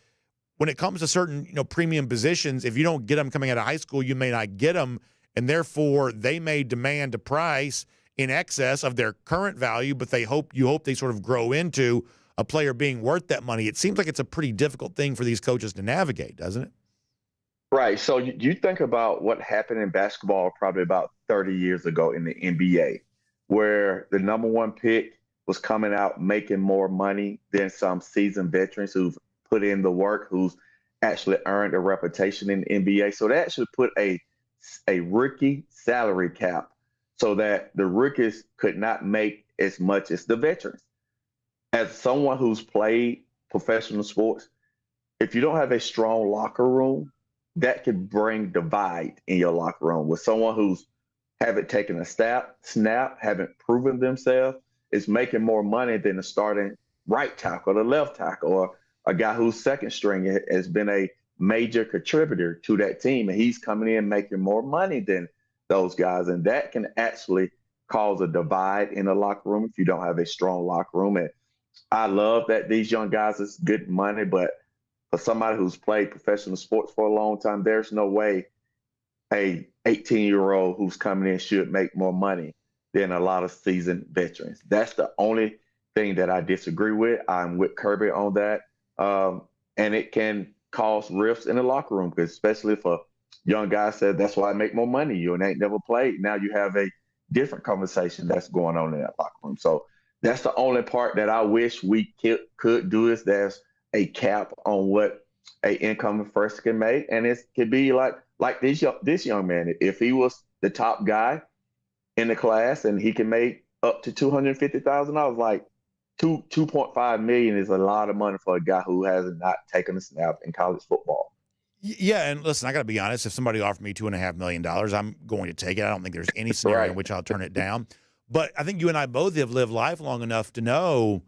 when it comes to certain, you know, premium positions? If you don't get them coming out of high school, you may not get them, and therefore they may demand a price in excess of their current value, but you hope they sort of grow into a player being worth that money. It seems like it's a pretty difficult thing for these coaches to navigate, doesn't it? Right. So you think about what happened in basketball probably about 30 years ago in the NBA, where the number one pick was coming out making more money than some seasoned veterans who've put in the work, who's actually earned a reputation in the NBA. So they actually put a rookie salary cap so that the rookies could not make as much as the veterans. As someone who's played professional sports, if you don't have a strong locker room, that could bring divide in your locker room with someone who's haven't taken a snap, haven't proven themselves, is making more money than the starting right tackle or the left tackle, or a guy who's second string has been a major contributor to that team, and he's coming in making more money than those guys. And that can actually cause a divide in the locker room if you don't have a strong locker room. And I love that these young guys is good money, but for somebody who's played professional sports for a long time, there's no way a 18-year-old who's coming in should make more money than a lot of seasoned veterans. That's the only thing that I disagree with. I'm with Kirby on that. And it can cause rifts in the locker room, because especially if a young guy said, that's why I make more money than you and ain't never played. Now you have a different conversation that's going on in that locker room. So that's the only part that I wish we could do, is there's a cap on what a incoming freshman can make. And it could be like this young man, if he was the top guy in the class and he can make up to $250,000, like $2.5 million is a lot of money for a guy who has not taken a snap in college football. Yeah, and listen, I got to be honest. If somebody offered me $2.5 million, I'm going to take it. I don't think there's any scenario in which I'll turn it down. But I think you and I both have lived life long enough to know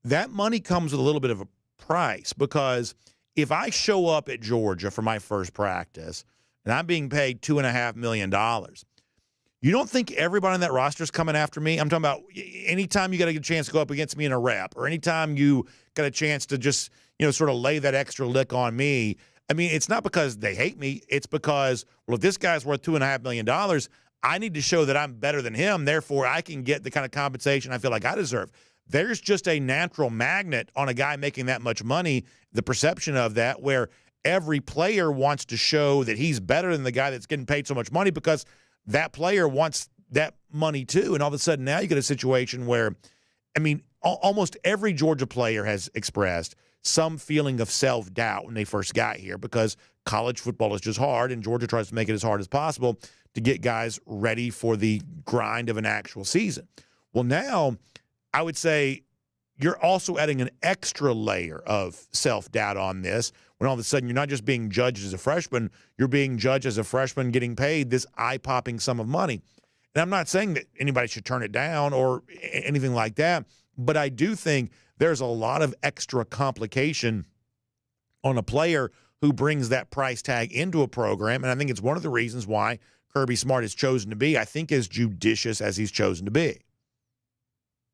that money comes with a little bit of a price, because if I show up at Georgia for my first practice and I'm being paid $2.5 million, you don't think everybody on that roster is coming after me? I'm talking about anytime you got to get a chance to go up against me in a rep, or anytime you got a chance to just, sort of lay that extra lick on me. I mean, it's not because they hate me. It's because, well, if this guy's worth $2.5 million, I need to show that I'm better than him. Therefore, I can get the kind of compensation I feel like I deserve. There's just a natural magnet on a guy making that much money, the perception of that, where every player wants to show that he's better than the guy that's getting paid so much money, because that player wants that money too. And all of a sudden now you get a situation where, I mean, almost every Georgia player has expressed some feeling of self-doubt when they first got here, because college football is just hard, and Georgia tries to make it as hard as possible to get guys ready for the grind of an actual season. Well, now I would say you're also adding an extra layer of self-doubt on this, when all of a sudden you're not just being judged as a freshman, you're being judged as a freshman getting paid this eye-popping sum of money. And I'm not saying that anybody should turn it down or anything like that, but I do think there's a lot of extra complication on a player who brings that price tag into a program, and I think it's one of the reasons why Kirby Smart has chosen to be, I think, as judicious as he's chosen to be.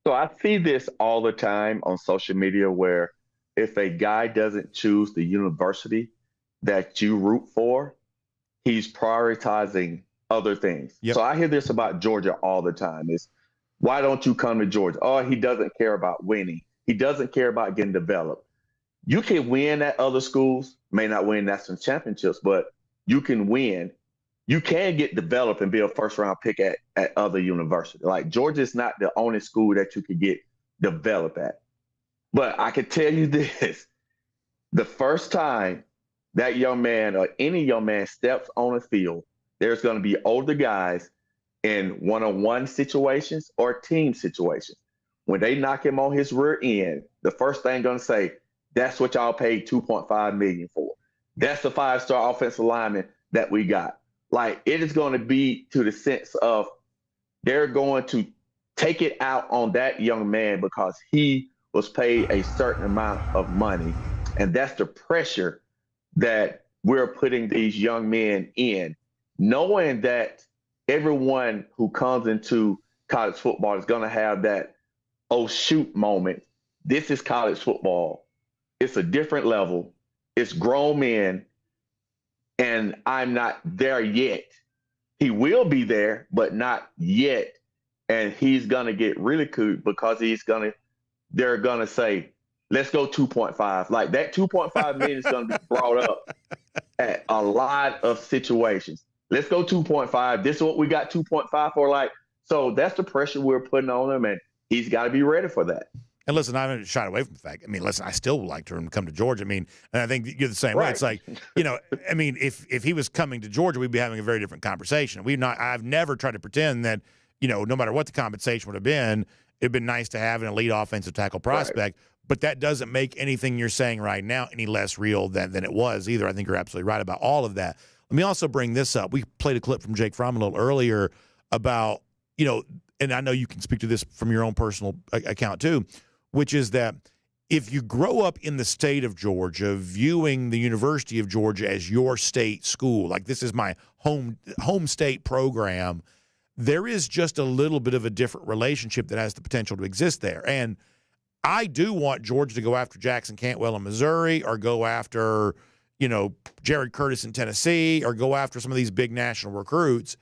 So I see this all the time on social media, where if a guy doesn't choose the university that you root for, he's prioritizing other things. Yep. So I hear this about Georgia all the time, is why don't you come to Georgia? Oh, he doesn't care about winning. He doesn't care about getting developed. You can win at other schools, may not win national championships, but you can win. You can get developed and be a first-round pick at other universities. Like, Georgia is not the only school that you could get developed at. But I can tell you this, the first time that young man or any young man steps on a field, there's going to be older guys in one-on-one situations or team situations. When they knock him on his rear end, the first thing going to say, that's what y'all paid $2.5 million for. That's the 5-star offensive lineman that we got. Like, it is going to be to the sense of they're going to take it out on that young man because he was paid a certain amount of money. And that's the pressure that we're putting these young men in, knowing that everyone who comes into college football is going to have that, oh, shoot moment. This is college football. It's a different level. It's grown men, and I'm not there yet. He will be there, but not yet. and he's going to get ridiculed because they're going to say, let's go 2.5. Like that 2.5 million is going to be brought up at a lot of situations. Let's go 2.5. This is what we got 2.5 for. Like, so that's the pressure we're putting on him, and he's got to be ready for that. And listen, I haven't shied away from the fact. I mean, listen, I still would like to come to Georgia. I mean, and I think you're the same way. It's like, I mean, if he was coming to Georgia, we'd be having a very different conversation. I've never tried to pretend that, no matter what the compensation would have been, it'd been nice to have an elite offensive tackle prospect. Right. But that doesn't make anything you're saying right now any less real than it was either. I think you're absolutely right about all of that. Let me also bring this up. We played a clip from Jake Fromm a little earlier about, and I know you can speak to this from your own personal account too, which is that if you grow up in the state of Georgia, viewing the University of Georgia as your state school, like this is my home state program, there is just a little bit of a different relationship that has the potential to exist there. And I do want Georgia to go after Jackson Cantwell in Missouri, or go after, Jared Curtis in Tennessee, or go after some of these big national recruits.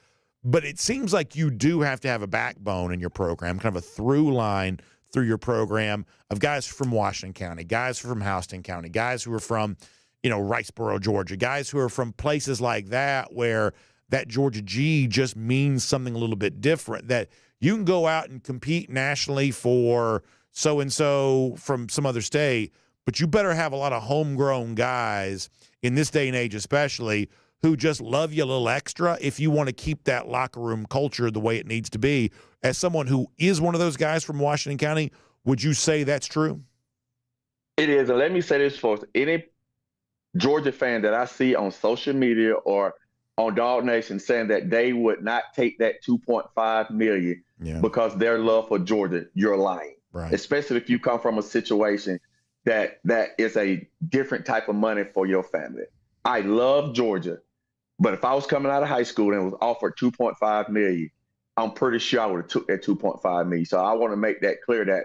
But it seems like you do have to have a backbone in your program, kind of a through line through your program of guys from Washington County, guys from Houston County, guys who are from, Riceboro, Georgia, guys who are from places like that where that Georgia G just means something a little bit different, that you can go out and compete nationally for so-and-so from some other state, but you better have a lot of homegrown guys in this day and age especially who just love you a little extra if you want to keep that locker room culture the way it needs to be. As someone who is one of those guys from Washington County, would you say that's true? It is. And let me say this for any Georgia fan that I see on social media or on DawgNation saying that they would not take that $2.5 million because their love for Georgia, you're lying. Right. Especially if you come from a situation that is a different type of money for your family. I love Georgia, but if I was coming out of high school and was offered $2.5 million, I'm pretty sure I would have took that $2.5 million. So I want to make that clear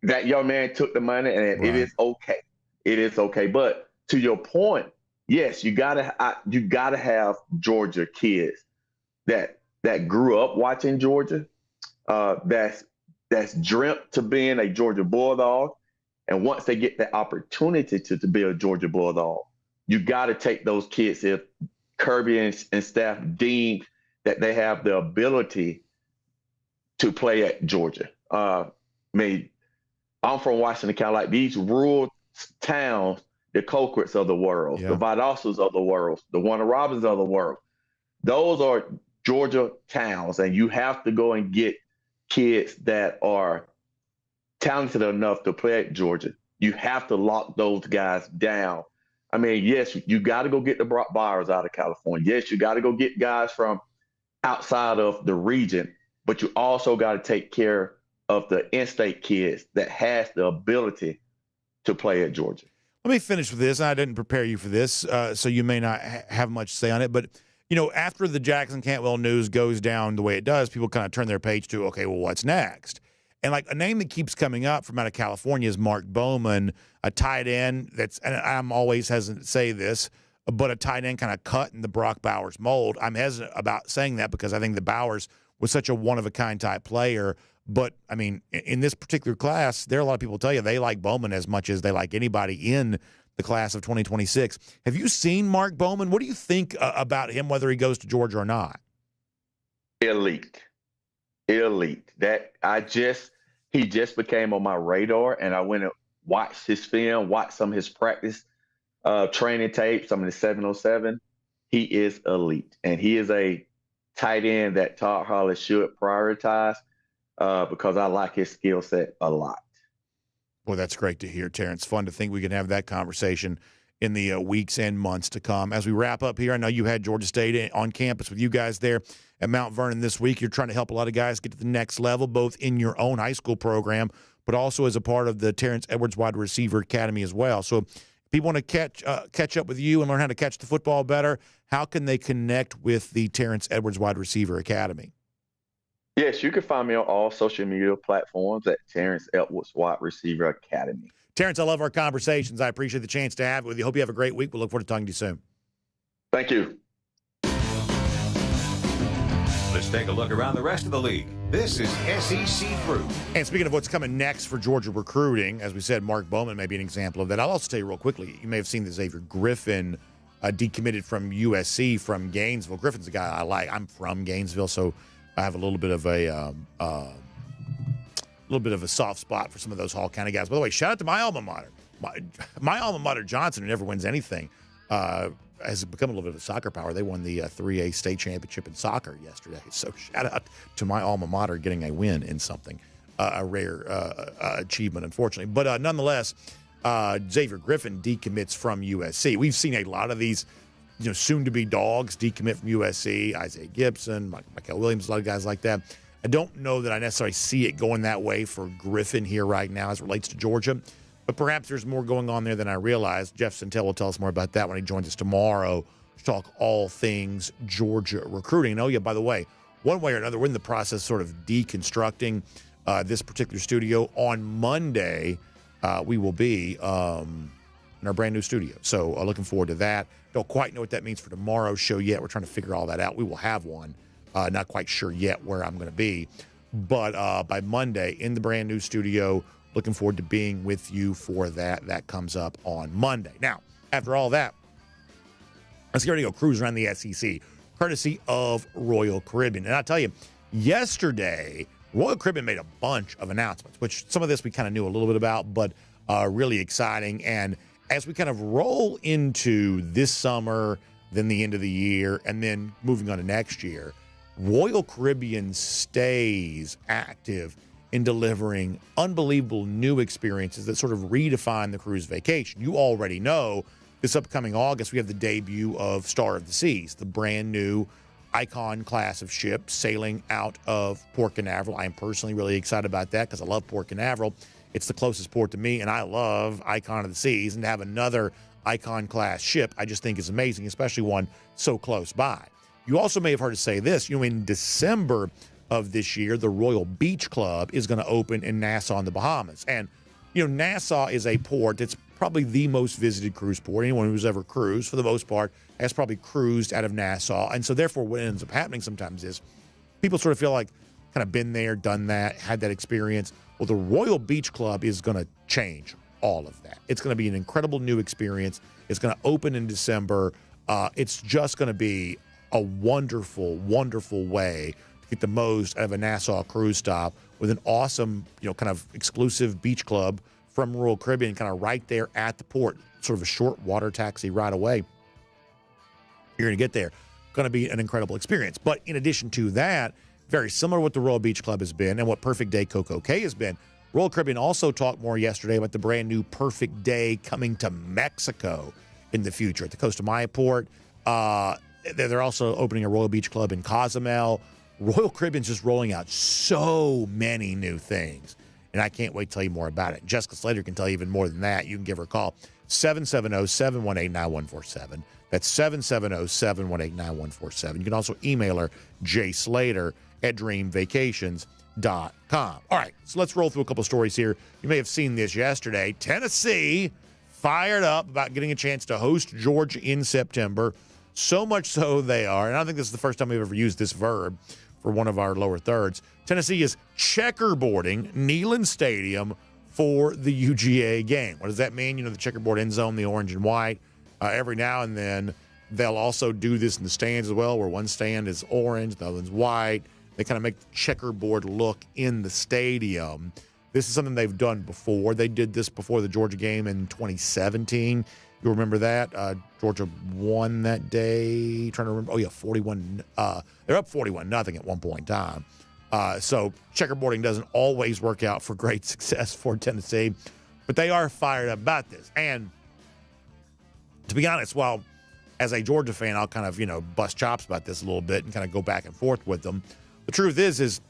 that young man took the money, and it is okay. It is okay. But to your point, yes, you gotta have Georgia kids that grew up watching Georgia, that's dreamt to being a Georgia Bulldog, and once they get the opportunity to be a Georgia Bulldog, you got to take those kids if Kirby and staff deem that they have the ability to play at Georgia. I'm from Washington County, like these rural towns, the Colquitts of the world, the Valdossas of the world, the Warner Robins of the world. Those are Georgia towns, and you have to go and get kids that are talented enough to play at Georgia. You have to lock those guys down. I mean, yes, you got to go get the Brock Bowers out of California. Yes, you got to go get guys from outside of the region, but you also got to take care of the in-state kids that has the ability to play at Georgia. Let me finish with this. I didn't prepare you for this, so you may not have much to say on it. But, after the Jackson Cantwell news goes down the way it does, people kind of turn their page to, okay, well, what's next? And, like, a name that keeps coming up from out of California is Mark Bowman, a tight end and I'm always hesitant to say this, but a tight end kind of cut in the Brock Bowers mold. I'm hesitant about saying that because I think that Bowers was such a one-of-a-kind type player. But, I mean, in this particular class, there are a lot of people tell you they like Bowman as much as they like anybody in the class of 2026. Have you seen Mark Bowman? What do you think about him, whether he goes to Georgia or not? Elite. He just became on my radar, and I went and watched his film, watched some of his practice training tape, some of the 707. He is elite, and he is a tight end that Todd Hollis should prioritize because I like his skill set a lot. Well, that's great to hear, Terrence. Fun to think we can have that conversation in the weeks and months to come. As we wrap up here, I know you had Georgia State on campus with you guys there at Mount Vernon this week. You're trying to help a lot of guys get to the next level, both in your own high school program, but also as a part of the Terrence Edwards Wide Receiver Academy as well. So if people want to catch up with you and learn how to catch the football better, how can they connect with the Terrence Edwards Wide Receiver Academy? Yes, you can find me on all social media platforms at Terrence Edwards Wide Receiver Academy. Terrence, I love our conversations. I appreciate the chance to have it with you. Hope you have a great week. We'll look forward to talking to you soon. Thank you. let's take a look around the rest of the league. This is SEC Through. And speaking of what's coming next for Georgia recruiting, as we said, Mark Bowman may be an example of that. I'll also tell you real quickly, you may have seen that Xavier Griffin decommitted from USC from Gainesville. Griffin's a guy I like. I'm from Gainesville, so I have a little bit of a soft spot for some of those Hall County guys. By the way, shout out to my alma mater. My alma mater, Johnson, who never wins anything, has become a little bit of a soccer power. They won the 3A state championship in soccer yesterday. So shout out to my alma mater getting a win in something, a rare achievement, unfortunately. But nonetheless, Xavier Griffin decommits from USC. We've seen a lot of these, soon-to-be dogs decommit from USC. Isaiah Gibson, Michael Williams, a lot of guys like that. I don't know that I necessarily see it going that way for Griffin here right now as it relates to Georgia. But perhaps there's more going on there than I realized. Jeff Sentell will tell us more about that when he joins us tomorrow to talk all things Georgia recruiting. And, oh, yeah, by the way, one way or another, we're in the process sort of deconstructing this particular studio. On Monday, we will be in our brand new studio. So looking forward to that. Don't quite know what that means for tomorrow's show yet. We're trying to figure all that out. We will have one. Not quite sure yet where I'm going to be. But by Monday, in the brand new studio, looking forward to being with you for that. That comes up on Monday. Now, after all that, let's get ready to go cruise around the SEC, courtesy of Royal Caribbean. And I'll tell you, yesterday, Royal Caribbean made a bunch of announcements, which some of this we kind of knew a little bit about, but really exciting. And as we kind of roll into this summer, then the end of the year, and then moving on to next year, Royal Caribbean stays active in delivering unbelievable new experiences that sort of redefine the cruise vacation. You already know this upcoming August, we have the debut of Star of the Seas, the brand new Icon class of ship sailing out of Port Canaveral. I am personally really excited about that because I love Port Canaveral. It's the closest port to me, and I love Icon of the Seas. And to have another Icon class ship, I just think is amazing, especially one so close by. You also may have heard us say this, in December of this year, the Royal Beach Club is going to open in Nassau in the Bahamas. And, Nassau is a port that's probably the most visited cruise port. Anyone who's ever cruised, for the most part, has probably cruised out of Nassau. And so therefore what ends up happening sometimes is people sort of feel like kind of been there, done that, had that experience. Well, the Royal Beach Club is going to change all of that. It's going to be an incredible new experience. It's going to open in December. It's just going to be a wonderful, wonderful way to get the most out of a Nassau cruise stop with an awesome, kind of exclusive beach club from Royal Caribbean, kind of right there at the port, sort of a short water taxi right away. You're going to get there. Going to be an incredible experience. But in addition to that, very similar to what the Royal Beach Club has been and what Perfect Day Coco Cay has been, Royal Caribbean also talked more yesterday about the brand new Perfect Day coming to Mexico in the future at the Costa Maya port. They're also opening a Royal Beach Club in Cozumel. Royal Caribbean's just rolling out so many new things, and I can't wait to tell you more about it. Jessica Slater can tell you even more than that. You can give her a call, 770-718-9147. That's 770-718-9147. You can also email her, jslater@dreamvacations.com. All right, so let's roll through a couple stories here. You may have seen this yesterday. Tennessee fired up about getting a chance to host Georgia in September. So much so they are, and I don't think this is the first time we've ever used this verb for one of our lower thirds. Tennessee is checkerboarding Neyland Stadium for the UGA game. What does that mean? The checkerboard end zone, the orange and white. Every now and then, they'll also do this in the stands as well, where one stand is orange, the other one's white. They kind of make the checkerboard look in the stadium. This is something they've done before. They did this before the Georgia game in 2017. You remember that? Georgia won that day. Trying to remember. Oh, yeah, 41. They're up 41-0 at one point in time. So checkerboarding doesn't always work out for great success for Tennessee, but they are fired up about this. And to be honest, while as a Georgia fan, I'll kind of, bust chops about this a little bit and kind of go back and forth with them. The truth is,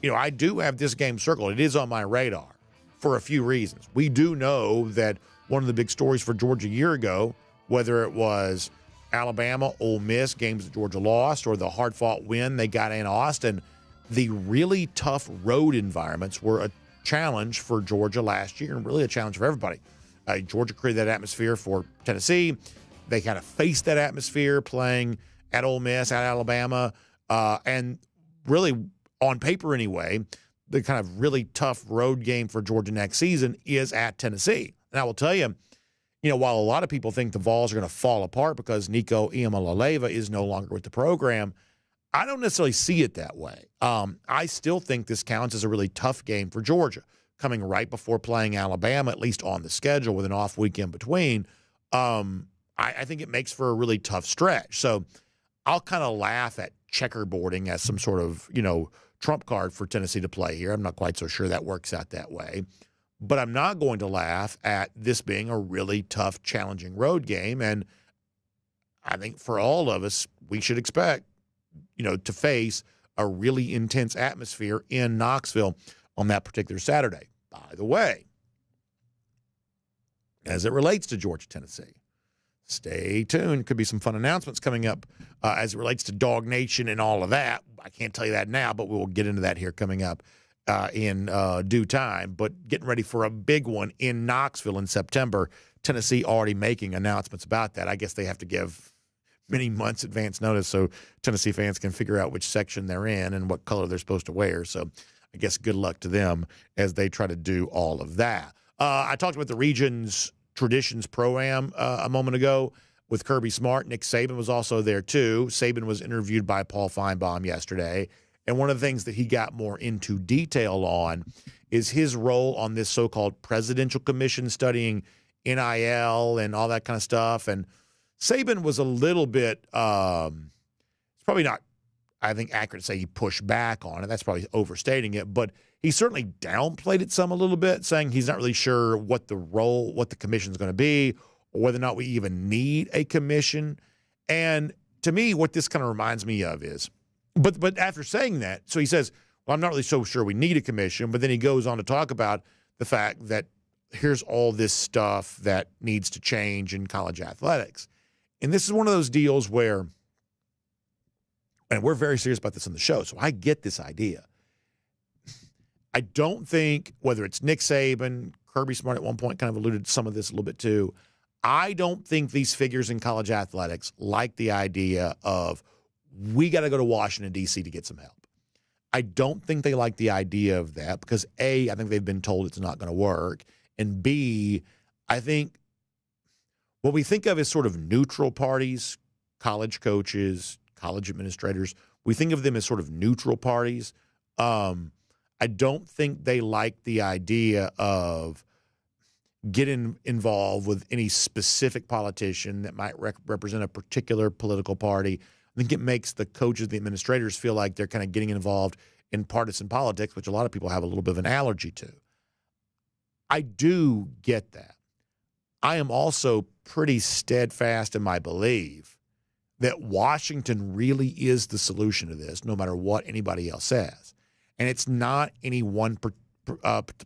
I do have this game circled. It is on my radar for a few reasons. We do know that one of the big stories for Georgia a year ago, whether it was Alabama, Ole Miss, games that Georgia lost, or the hard-fought win they got in Austin, the really tough road environments were a challenge for Georgia last year and really a challenge for everybody. Georgia created that atmosphere for Tennessee. They kind of faced that atmosphere playing at Ole Miss, at Alabama. And really, on paper anyway, the kind of really tough road game for Georgia next season is at Tennessee. And I will tell you, while a lot of people think the Vols are going to fall apart because Nico Iamaleava is no longer with the program, I don't necessarily see it that way. I still think this counts as a really tough game for Georgia, coming right before playing Alabama, at least on the schedule, with an off week in between. I think it makes for a really tough stretch. So I'll kind of laugh at checkerboarding as some sort of, trump card for Tennessee to play here. I'm not quite so sure that works out that way. But I'm not going to laugh at this being a really tough, challenging road game. And I think for all of us, we should expect, to face a really intense atmosphere in Knoxville on that particular Saturday. By the way, as it relates to Georgia, Tennessee, stay tuned. Could be some fun announcements coming up as it relates to DawgNation and all of that. I can't tell you that now, but we will get into that here coming up in due time. But getting ready for a big one in Knoxville in September. Tennessee already making announcements about that. I guess they have to give many months advance notice so Tennessee fans can figure out which section they're in and what color they're supposed to wear. So I guess good luck to them as they try to do all of that. I talked about the region's Traditions Pro-Am a moment ago with Kirby Smart. Nick Saban was also there too. Saban was interviewed by Paul Finebaum yesterday. And one of the things that he got more into detail on is his role on this so-called presidential commission studying NIL and all that kind of stuff. And Saban was a little bit, it's probably not, I think, accurate to say he pushed back on it. That's probably overstating it. But he certainly downplayed it some a little bit, saying he's not really sure what the commission is going to be, or whether or not we even need a commission. And to me, what this kind of reminds me of is, but after saying that, so he says, well, I'm not really so sure we need a commission, but then he goes on to talk about the fact that here's all this stuff that needs to change in college athletics. And this is one of those deals where, and we're very serious about this on the show, so I get this idea. I don't think, whether it's Nick Saban, Kirby Smart at one point kind of alluded to some of this a little bit too, I don't think these figures in college athletics like the idea of we got to go to Washington, D.C. to get some help. I don't think they like the idea of that because, A, I think they've been told it's not going to work, and B, I think what we think of as sort of neutral parties, college coaches, college administrators, we think of them as sort of neutral parties. I don't think they like the idea of getting involved with any specific politician that might represent a particular political party. I think it makes the coaches, the administrators feel like they're kind of getting involved in partisan politics, which a lot of people have a little bit of an allergy to. I do get that. I am also pretty steadfast in my belief that Washington really is the solution to this, no matter what anybody else says. And it's not any one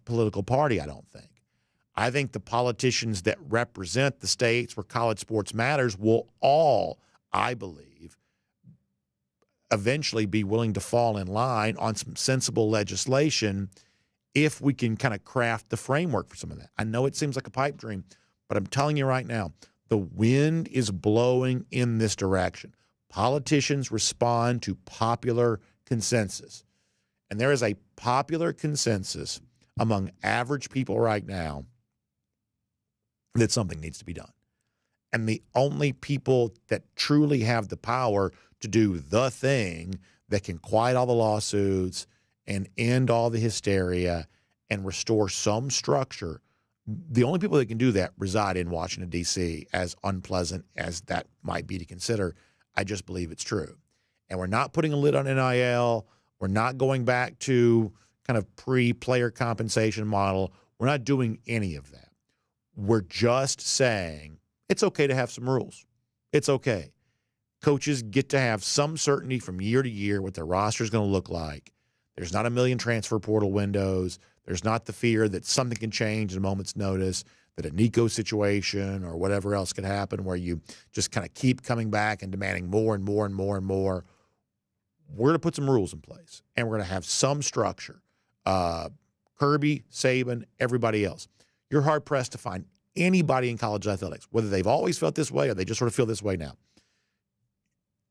political party, I don't think. I think the politicians that represent the states where college sports matters will all, I believe, eventually be willing to fall in line on some sensible legislation if we can kind of craft the framework for some of that. I know it seems like a pipe dream, but I'm telling you right now, the wind is blowing in this direction. Politicians respond to popular consensus. And there is a popular consensus among average people right now that something needs to be done. And the only people that truly have the power to do the thing that can quiet all the lawsuits and end all the hysteria and restore some structure, the only people that can do that reside in Washington, D.C., as unpleasant as that might be to consider. I just believe it's true. And we're not putting a lid on NIL. We're not going back to kind of pre-player compensation model. We're not doing any of that. We're just saying it's okay to have some rules. It's okay. Coaches get to have some certainty from year to year what their roster is going to look like. There's not a million transfer portal windows. There's not the fear that something can change at a moment's notice, that a Nico situation or whatever else could happen where you just kind of keep coming back and demanding more and more and more and more. We're going to put some rules in place, and we're going to have some structure. Kirby, Saban, everybody else. You're hard-pressed to find anybody in college athletics, whether they've always felt this way or they just sort of feel this way now.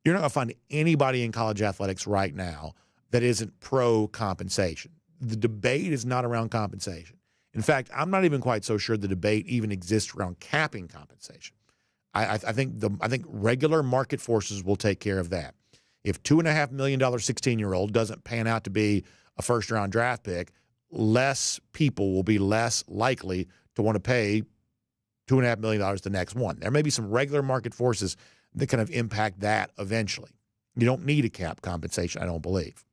You're not going to find anybody in college athletics right now that isn't pro-compensation. The debate is not around compensation. In fact, I'm not even quite so sure the debate even exists around capping compensation. I think regular market forces will take care of that. If $2.5 million 16-year-old doesn't pan out to be a first-round draft pick, less people will be less likely to want to pay $2.5 million the next one. There may be some regular market forces that kind of impact that eventually. You don't need a cap compensation, I don't believe.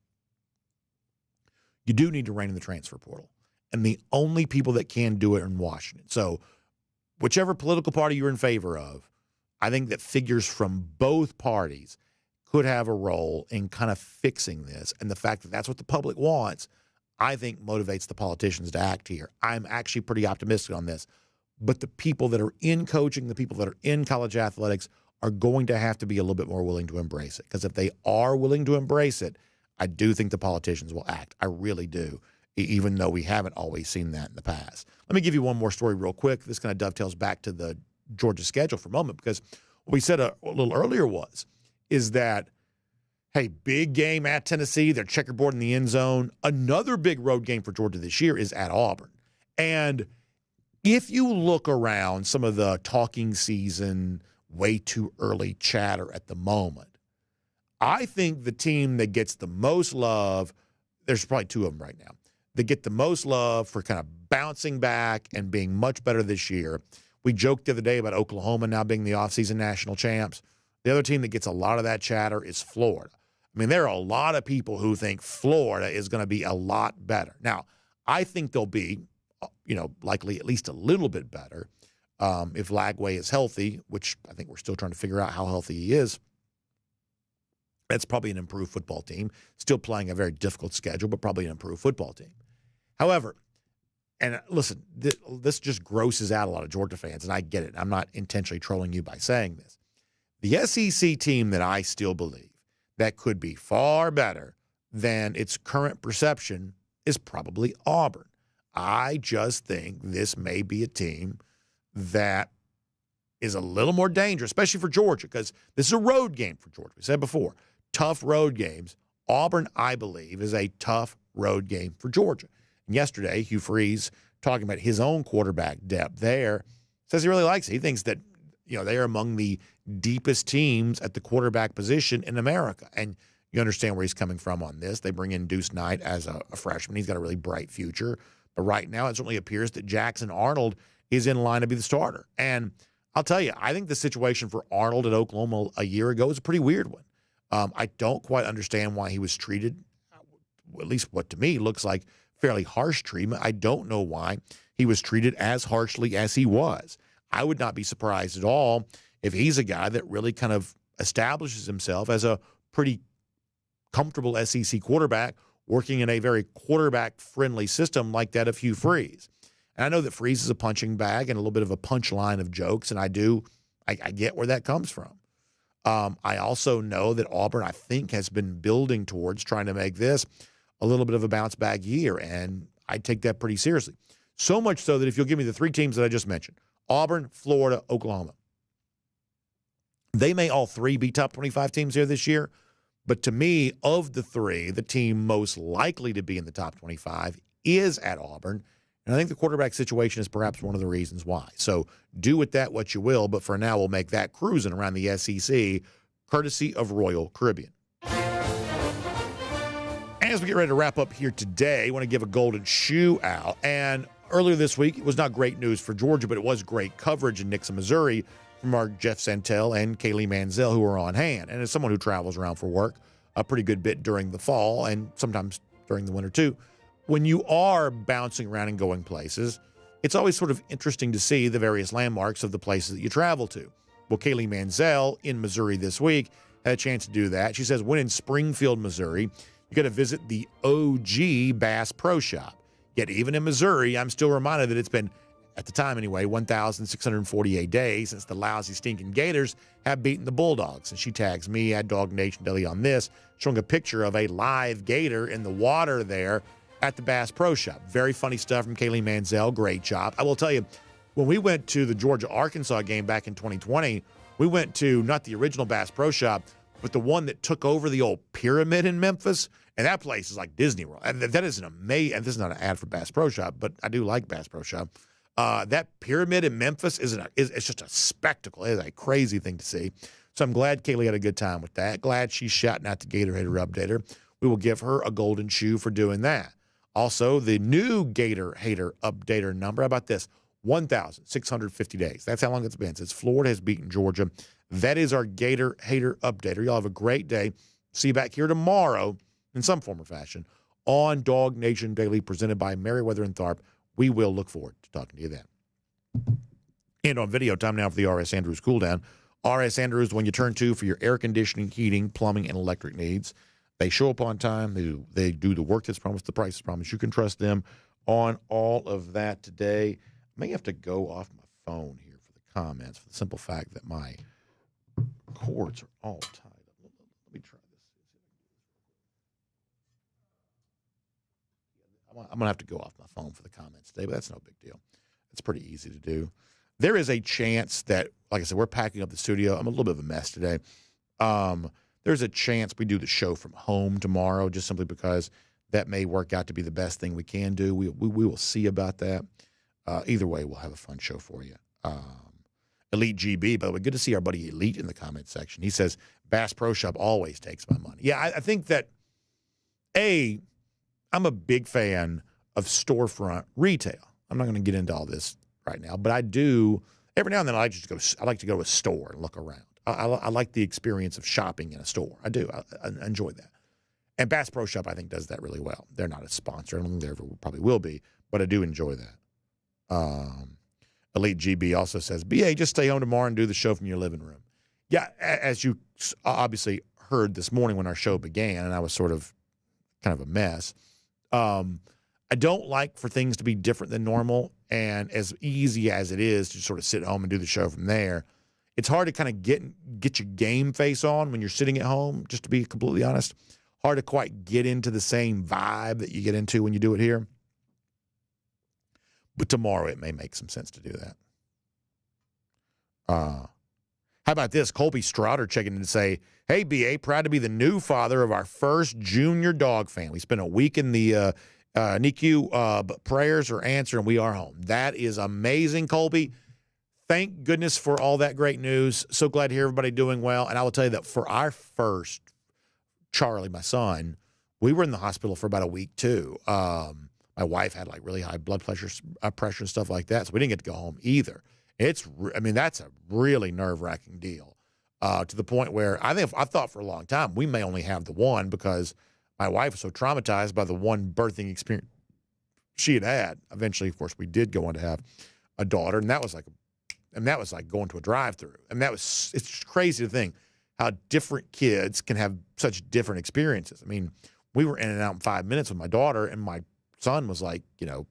You do need to rein in the transfer portal. And the only people that can do it are in Washington. So whichever political party you're in favor of, I think that figures from both parties could have a role in kind of fixing this. And the fact that that's what the public wants, I think motivates the politicians to act here. I'm actually pretty optimistic on this. But the people that are in coaching, the people that are in college athletics are going to have to be a little bit more willing to embrace it. Because if they are willing to embrace it, I do think the politicians will act. I really do, even though we haven't always seen that in the past. Let me give you one more story real quick. This kind of dovetails back to the Georgia schedule for a moment, because what we said a little earlier is that, hey, big game at Tennessee. They're checkerboarding in the end zone. Another big road game for Georgia this year is at Auburn. And if you look around some of the talking season, way too early chatter at the moment, I think the team that gets the most love, there's probably two of them right now, that get the most love for kind of bouncing back and being much better this year. We joked the other day about Oklahoma now being the offseason national champs. The other team that gets a lot of that chatter is Florida. I mean, there are a lot of people who think Florida is going to be a lot better. Now, I think they'll be, likely at least a little bit better if Lagway is healthy, which I think we're still trying to figure out how healthy he is. That's probably an improved football team, still playing a very difficult schedule, but probably an improved football team. However, and listen, this just grosses out a lot of Georgia fans, and I get it. I'm not intentionally trolling you by saying this. The SEC team that I still believe that could be far better than its current perception is probably Auburn. I just think this may be a team that is a little more dangerous, especially for Georgia, because this is a road game for Georgia. We said before, tough road games. Auburn, I believe, is a tough road game for Georgia. And yesterday, Hugh Freeze, talking about his own quarterback depth there, says he really likes it. He thinks that, they are among the deepest teams at the quarterback position in America. And you understand where he's coming from on this. They bring in Deuce Knight as a freshman. He's got a really bright future. But right now, it certainly appears that Jackson Arnold is in line to be the starter. And I'll tell you, I think the situation for Arnold at Oklahoma a year ago is a pretty weird one. I don't quite understand why he was treated, at least what to me looks like fairly harsh treatment. I don't know why he was treated as harshly as he was. I would not be surprised at all if he's a guy that really kind of establishes himself as a pretty comfortable SEC quarterback working in a very quarterback-friendly system like that of Hugh Freeze. And I know that Freeze is a punching bag and a little bit of a punchline of jokes, and I get where that comes from. I also know that Auburn, I think, has been building towards trying to make this a little bit of a bounce-back year, and I take that pretty seriously. So much so that if you'll give me the three teams that I just mentioned, Auburn, Florida, Oklahoma, they may all three be top 25 teams here this year, but to me, of the three, the team most likely to be in the top 25 is at Auburn. And I think the quarterback situation is perhaps one of the reasons why. So do with that what you will, but for now we'll make that cruising around the SEC, courtesy of Royal Caribbean. As we get ready to wrap up here today, I want to give a golden shoe out. And earlier this week, it was not great news for Georgia, but it was great coverage in Nixon, Missouri from our Jeff Santel and Kaylee Manziel, who are on hand. And as someone who travels around for work a pretty good bit during the fall and sometimes during the winter too, when you are bouncing around and going places, it's always sort of interesting to see the various landmarks of the places that you travel to. Well, Kaylee Manziel in Missouri this week had a chance to do that. She says when in Springfield, Missouri, you got to visit the OG Bass Pro Shop. Yet even in Missouri, I'm still reminded that it's been, at the time anyway, 1,648 days since the lousy, stinking Gators have beaten the Bulldogs. And she tags me at DawgNation Daily on this, showing a picture of a live gator in the water there at the Bass Pro Shop. Very funny stuff from Kaylee Manziel. Great job. I will tell you, when we went to the Georgia-Arkansas game back in 2020, we went to not the original Bass Pro Shop, but the one that took over the old pyramid in Memphis. And that place is like Disney World. And that is an amazing, and this is not an ad for Bass Pro Shop, but I do like Bass Pro Shop. That pyramid in Memphis it's just a spectacle. It is a crazy thing to see. So I'm glad Kaylee had a good time with that. Glad she's shouting out to Gator Hater Updater. We will give her a golden shoe for doing that. Also, the new Gator Hater Updater number, how about this? 1,650 days. That's how long it's been since Florida has beaten Georgia. That is our Gator Hater Updater. Y'all have a great day. See you back here tomorrow in some form or fashion on DawgNation Daily, presented by Meriwether and Tharp. We will look forward to talking to you then. And on video, time now for the R.S. Andrews Cool Down. R.S. Andrews, when you turn to for your air conditioning, heating, plumbing, and electric needs. They show up on time. They do the work that's promised, the price is promised. You can trust them on all of that today. I may have to go off my phone here for the comments for the simple fact that my cords are all tied up. Let me try this. I'm going to have to go off my phone for the comments today, but that's no big deal. It's pretty easy to do. There is a chance that, like I said, we're packing up the studio. I'm a little bit of a mess today. There's a chance we do the show from home tomorrow, just simply because that may work out to be the best thing we can do. We will see about that. Either way, we'll have a fun show for you. Elite GB, by the way, good to see our buddy Elite in the comment section. He says, Bass Pro Shop always takes my money. Yeah, I think that, I'm a big fan of storefront retail. I'm not going to get into all this right now, but I do, every now and then I like to go to a store and look around. I like the experience of shopping in a store. I do. I enjoy that. And Bass Pro Shop, I think, does that really well. They're not a sponsor. I don't think they ever probably will be, but I do enjoy that. Elite GB also says, BA, just stay home tomorrow and do the show from your living room. Yeah, as you obviously heard this morning when our show began, and I was sort of kind of a mess, I don't like for things to be different than normal, and as easy as it is to sort of sit home and do the show from there, it's hard to kind of get your game face on when you're sitting at home, just to be completely honest. Hard to quite get into the same vibe that you get into when you do it here. But tomorrow it may make some sense to do that. How about this? Colby Strouder checking in to say, hey, BA, proud to be the new father of our first junior dog fan. We spent a week in the NICU, but prayers are answered and we are home. That is amazing, Colby. Thank goodness for all that great news. So glad to hear everybody doing well. And I will tell you that for our first, Charlie, my son, we were in the hospital for about a week too. My wife had like really high blood pressure and stuff like that, so we didn't get to go home either. That's a really nerve-wracking deal to the point where I thought for a long time we may only have the one because my wife was so traumatized by the one birthing experience she had. Eventually, of course, we did go on to have a daughter, and that was like going to a drive-through. And it's crazy to think how different kids can have such different experiences. I mean, we were in and out in 5 minutes with my daughter, and my son was like, one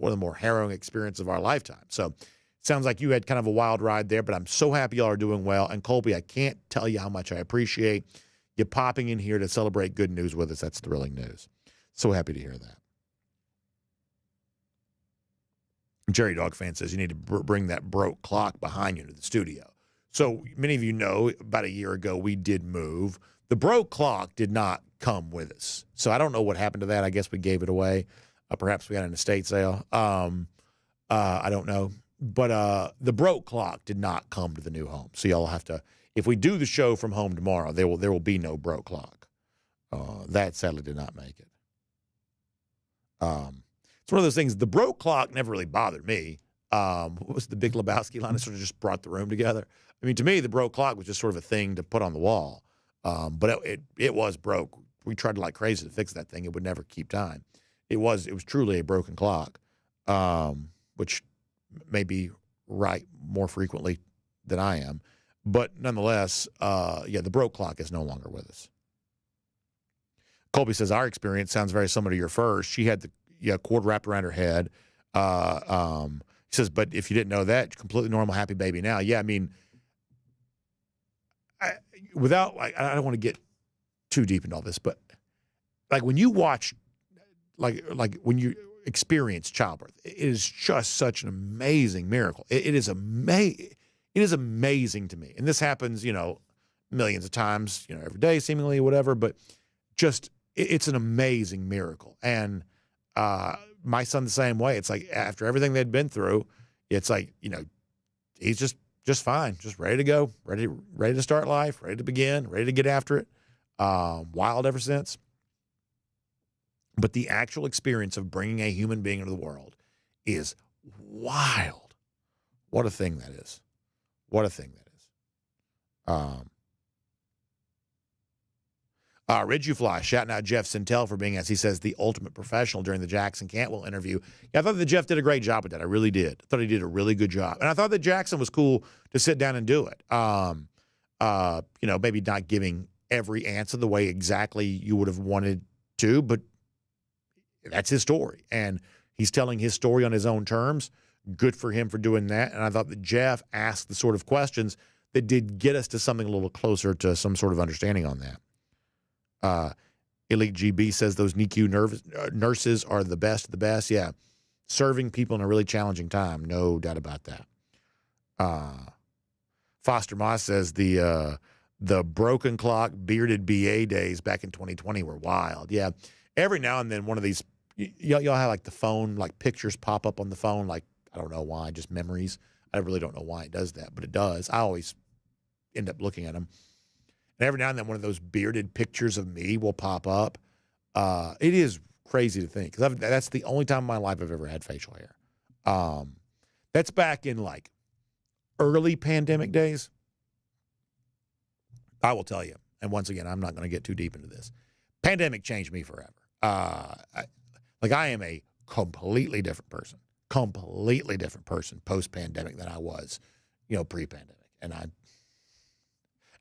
of the more harrowing experiences of our lifetime. So sounds like you had kind of a wild ride there, but I'm so happy y'all are doing well. And Colby, I can't tell you how much I appreciate you popping in here to celebrate good news with us. That's thrilling news. So happy to hear that. Jerry Dog Fan says you need to bring that broke clock behind you to the studio. So many of you know about a year ago we did move. The broke clock did not come with us. So I don't know what happened to that. I guess we gave it away. Perhaps we got an estate sale. I don't know. But the broke clock did not come to the new home. So y'all have to, if we do the show from home tomorrow, there will be no broke clock. That sadly did not make it. It's one of those things, the broke clock never really bothered me. What was the Big Lebowski line? It sort of just brought the room together. I mean, to me, the broke clock was just sort of a thing to put on the wall. But it was broke. We tried like crazy to fix that thing. It would never keep time. It was truly a broken clock, which may be right more frequently than I am. But nonetheless, the broke clock is no longer with us. Colby says, our experience sounds very similar to your first. She had the cord wrapped around her head. He says, but if you didn't know that, completely normal, happy baby now. Yeah, I mean, I don't want to get too deep into all this, but like when you watch, like when you experience childbirth, it is just such an amazing miracle. It is amazing to me. And this happens, millions of times, every day seemingly, whatever, but just it's an amazing miracle. And my son the same way. It's like after everything they'd been through, it's like, he's just fine, just ready to go, ready to start life, ready to begin, ready to get after it. Wild ever since. But the actual experience of bringing a human being into the world is wild. What a thing that is. What a thing that is. Ridgefly shouting out Jeff Sintel for being, as he says, the ultimate professional during the Jackson Cantwell interview. Yeah, I thought that Jeff did a great job with that. I really did. I thought he did a really good job. And I thought that Jackson was cool to sit down and do it. Maybe not giving every answer the way exactly you would have wanted to, but that's his story. And he's telling his story on his own terms. Good for him for doing that. And I thought that Jeff asked the sort of questions that did get us to something a little closer to some sort of understanding on that. Elite GB says those NICU nurses are the best of the best. Yeah. Serving people in a really challenging time. No doubt about that. Foster Moss says the broken clock bearded BA days back in 2020 were wild. Yeah. Every now and then one of these, y'all have like the phone, like pictures pop up on the phone. Like, I don't know why, just memories. I really don't know why it does that, but it does. I always end up looking at them. And every now and then one of those bearded pictures of me will pop up. It is crazy to think, because that's the only time in my life I've ever had facial hair. That's back in like early pandemic days. I will tell you, and once again, I'm not going to get too deep into this. Pandemic changed me forever. I am a completely different person post-pandemic than I was, pre-pandemic. And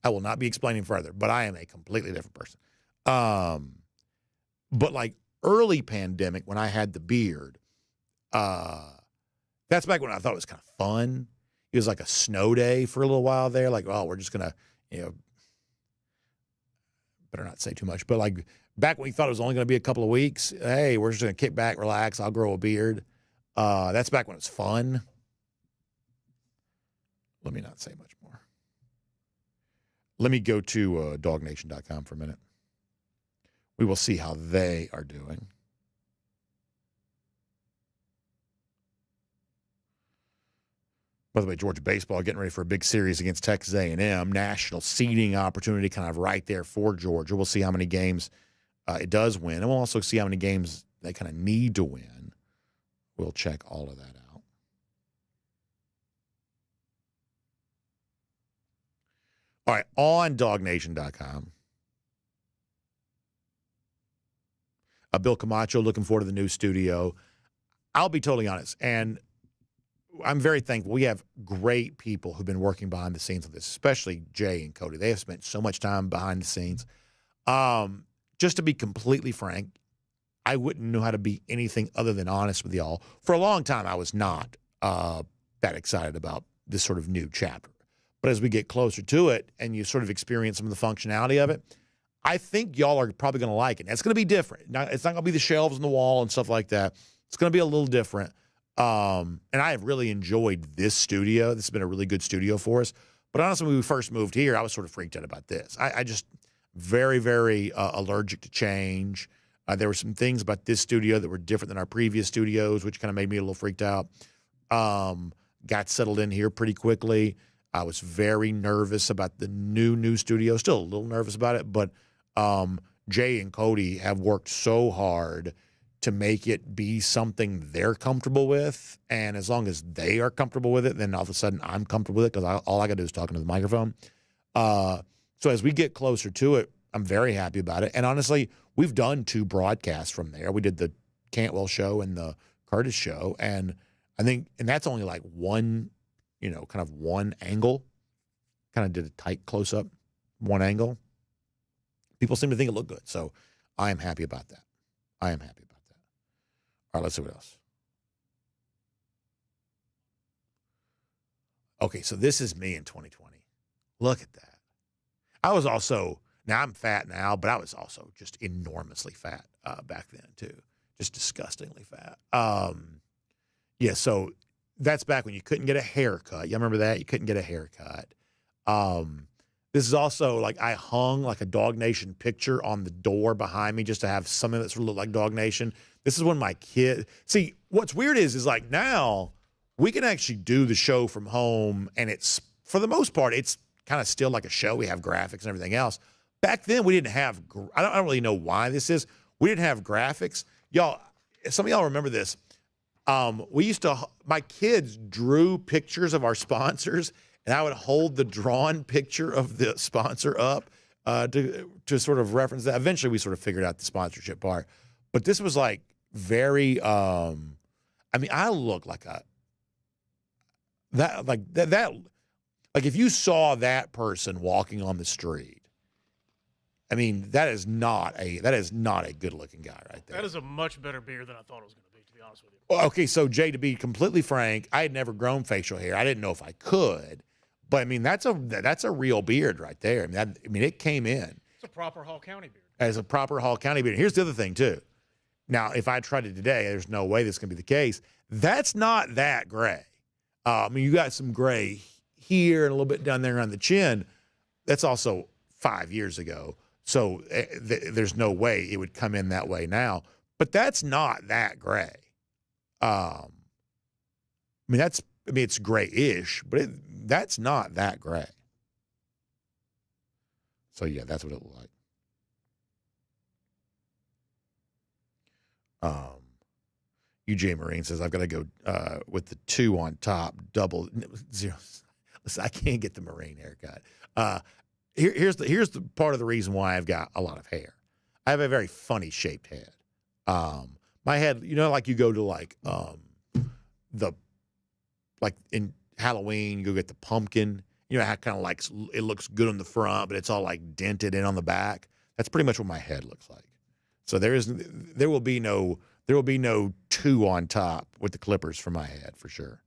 I will not be explaining further, but I am a completely different person. But like early pandemic, when I had the beard, that's back when I thought it was kind of fun. It was like a snow day for a little while there. Like, we're just going to, better not say too much, but like back when we thought it was only going to be a couple of weeks, hey, we're just going to kick back, relax, I'll grow a beard. That's back when it was fun. Let me not say much more. Let me go to DawgNation.com for a minute. We will see how they are doing. By the way, Georgia baseball getting ready for a big series against Texas A&M. National seeding opportunity kind of right there for Georgia. We'll see how many games it does win. And we'll also see how many games they kind of need to win. We'll check all of that out. All right, on DawgNation.com. Bill Camacho looking forward to the new studio. I'll be totally honest, and I'm very thankful. We have great people who've been working behind the scenes on this, especially Jay and Cody. They have spent so much time behind the scenes. Just to be completely frank, I wouldn't know how to be anything other than honest with y'all. For a long time, I was not that excited about this sort of new chapter. But as we get closer to it and you sort of experience some of the functionality of it, I think y'all are probably going to like it. And it's going to be different. Now, it's not going to be the shelves on the wall and stuff like that. It's going to be a little different. And I have really enjoyed this studio. This has been a really good studio for us. But honestly, when we first moved here, I was sort of freaked out about this. I just very, very allergic to change. There were some things about this studio that were different than our previous studios, which kind of made me a little freaked out. Got settled in here pretty quickly. I was very nervous about the new studio. Still a little nervous about it, but Jay and Cody have worked so hard to make it be something they're comfortable with. And as long as they are comfortable with it, then all of a sudden I'm comfortable with it, because all I got to do is talk into the microphone. So as we get closer to it, I'm very happy about it. And honestly, we've done 2 broadcasts from there. We did the Cantwell show and the Curtis show. And I think, and that's only like one, kind of one angle. Kind of did a tight close-up, one angle. People seem to think it looked good. So I am happy about that. All right, let's see what else. Okay, so this is me in 2020. Look at that. I was also, now I'm fat now, but I was also just enormously fat back then too. Just disgustingly fat. Yeah, so that's back when you couldn't get a haircut. You remember that? You couldn't get a haircut. This is also like I hung like a DawgNation picture on the door behind me just to have something that sort of looked like DawgNation. This is when my kid. See, what's weird is like now we can actually do the show from home, and it's for the most part it's kind of still like a show. We have graphics and everything else. Back then we didn't have. I don't really know why this is. We didn't have graphics, y'all. Some of y'all remember this. We used to. My kids drew pictures of our sponsors, and I would hold the drawn picture of the sponsor up to sort of reference that. Eventually, we sort of figured out the sponsorship part, but this was like very. I mean, I look like that. Like if you saw that person walking on the street, I mean, that is not a good looking guy right there. That is a much better beard than I thought it was going to be, to be honest with you. Well, okay, so Jay, to be completely frank, I had never grown facial hair. I didn't know if I could, but I mean, that's a real beard right there. I mean, it came in. It's a proper Hall County beard. As a proper Hall County beard. Here's the other thing too. Now, if I tried it today, there's no way this can be the case. That's not that gray. I mean, you got some gray here and a little bit down there on the chin. That's also 5 years ago. So there's no way it would come in that way now. But that's not that gray. I mean, it's grayish, but that's not that gray. So yeah, that's what it looked like. UGA Marine says, I've got to go with the 2 on top, double 0. Listen, I can't get the Marine haircut. Here's the part of the reason why I've got a lot of hair. I have a very funny shaped head. My head, like you go to like in Halloween, you go get the pumpkin. How kind of like it looks good on the front, but it's all like dented in on the back. That's pretty much what my head looks like. So there will be no 2 on top with the clippers for my head for sure.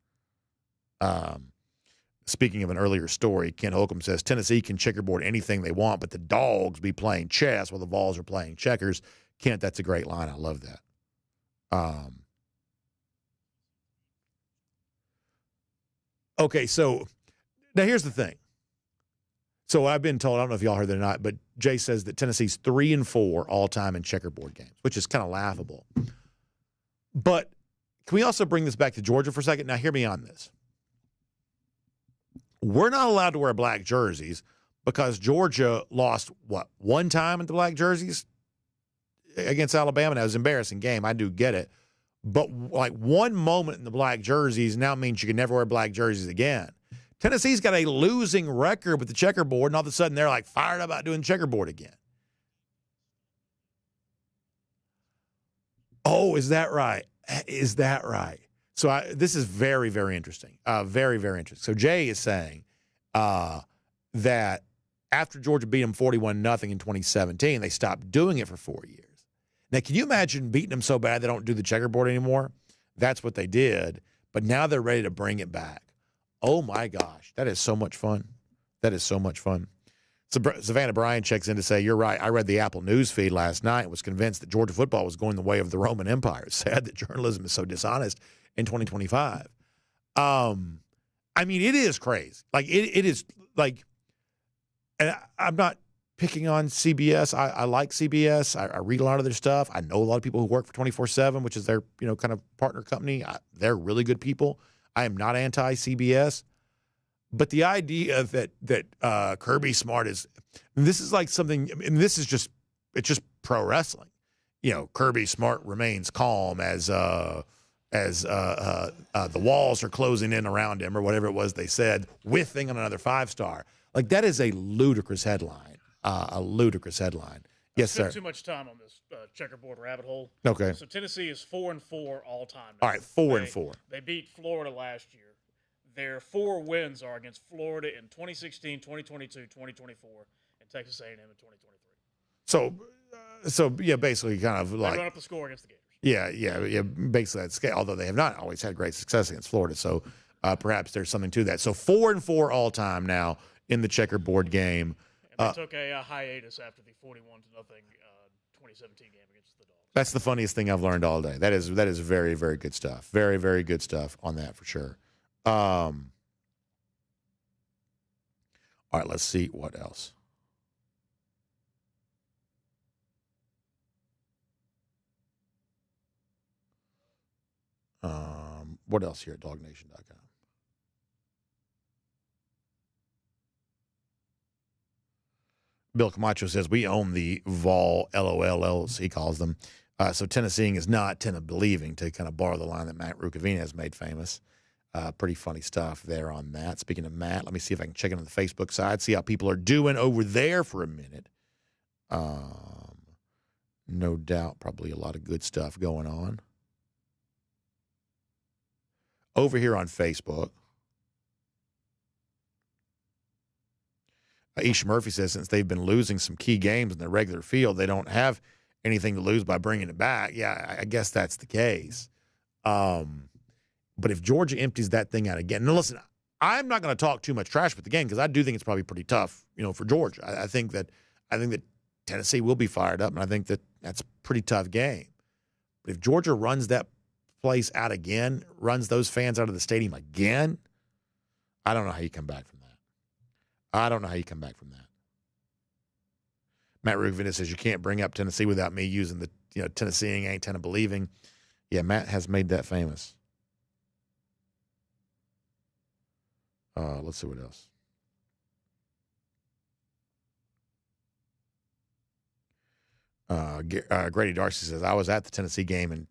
Speaking of an earlier story, Ken Holcomb says Tennessee can checkerboard anything they want, but the Dogs be playing chess while the Vols are playing checkers. Kent, that's a great line. I love that. Okay, so now here's the thing. So I've been told, I don't know if y'all heard that or not, but Jay says that Tennessee's 3-4 all time in checkerboard games, which is kind of laughable. But can we also bring this back to Georgia for a second? Now, hear me on this. We're not allowed to wear black jerseys because Georgia lost, one time in the black jerseys against Alabama? And that was an embarrassing game. I do get it. But like one moment in the black jerseys now means you can never wear black jerseys again. Tennessee's got a losing record with the checkerboard, and all of a sudden they're like fired up about doing checkerboard again. Oh, is that right? Is that right? So this is very, very interesting. Very, very interesting. So Jay is saying that after Georgia beat them 41-0 in 2017, they stopped doing it for 4 years. Now, can you imagine beating them so bad they don't do the checkerboard anymore? That's what they did. But now they're ready to bring it back. Oh, my gosh. That is so much fun. That is so much fun. So Savannah Bryan checks in to say, you're right. I read the Apple News feed last night and was convinced that Georgia football was going the way of the Roman Empire. It's sad that journalism is so dishonest in 2025. I mean, it is crazy. Like, it is like, and I'm not picking on CBS. I like CBS. I read a lot of their stuff. I know a lot of people who work for 24/7, which is their, kind of partner company. They're really good people. I am not anti-CBS. But the idea that Kirby Smart this is like something, and this is just, it's just pro wrestling. Kirby Smart remains calm as the walls are closing in around him, or whatever it was they said, whiffing on another 5-star. Like, that is a ludicrous headline. A ludicrous headline. Yes, sir. Too much time on this checkerboard rabbit hole. Okay. So Tennessee is 4-4 all time. All right, 4-4. They beat Florida last year. Their 4 wins are against Florida in 2016, 2022, 2024, and Texas A&M in 2023. So yeah, basically kind of they like run up the score against the Gators. Yeah. Basically that scale. Although they have not always had great success against Florida, so perhaps there's something to that. So 4-4 all time now in the checkerboard game. And they took a hiatus after the 41-0 2017 game against the Dogs. That's the funniest thing I've learned all day. That is very, very good stuff. Very, very good stuff on that for sure. All All right, let's see what else. What else here at DawgNation.com? Bill Camacho says, we own the Vol LOLs, he calls them. So Tennesseeing is not tenant believing, to kind of borrow the line that Matt Rukavina has made famous. Pretty funny stuff there on that. Speaking of Matt, let me see if I can check in on the Facebook side, see how people are doing over there for a minute. No doubt, probably a lot of good stuff going on. Over here on Facebook, Aisha Murphy says since they've been losing some key games in the regular field, they don't have anything to lose by bringing it back. Yeah, I guess that's the case. But if Georgia empties that thing out again, now listen, I'm not going to talk too much trash with the game because I do think it's probably pretty tough, for Georgia. I think that Tennessee will be fired up, and I think that that's a pretty tough game. But if Georgia runs that place out again, runs those fans out of the stadium again, I don't know how you come back from that. Matt Rugvina says you can't bring up Tennessee without me using the Tennesseeing ain't tenant believing. Yeah, Matt has made that famous. Let's see what else. Grady Darcy says I was at the Tennessee game and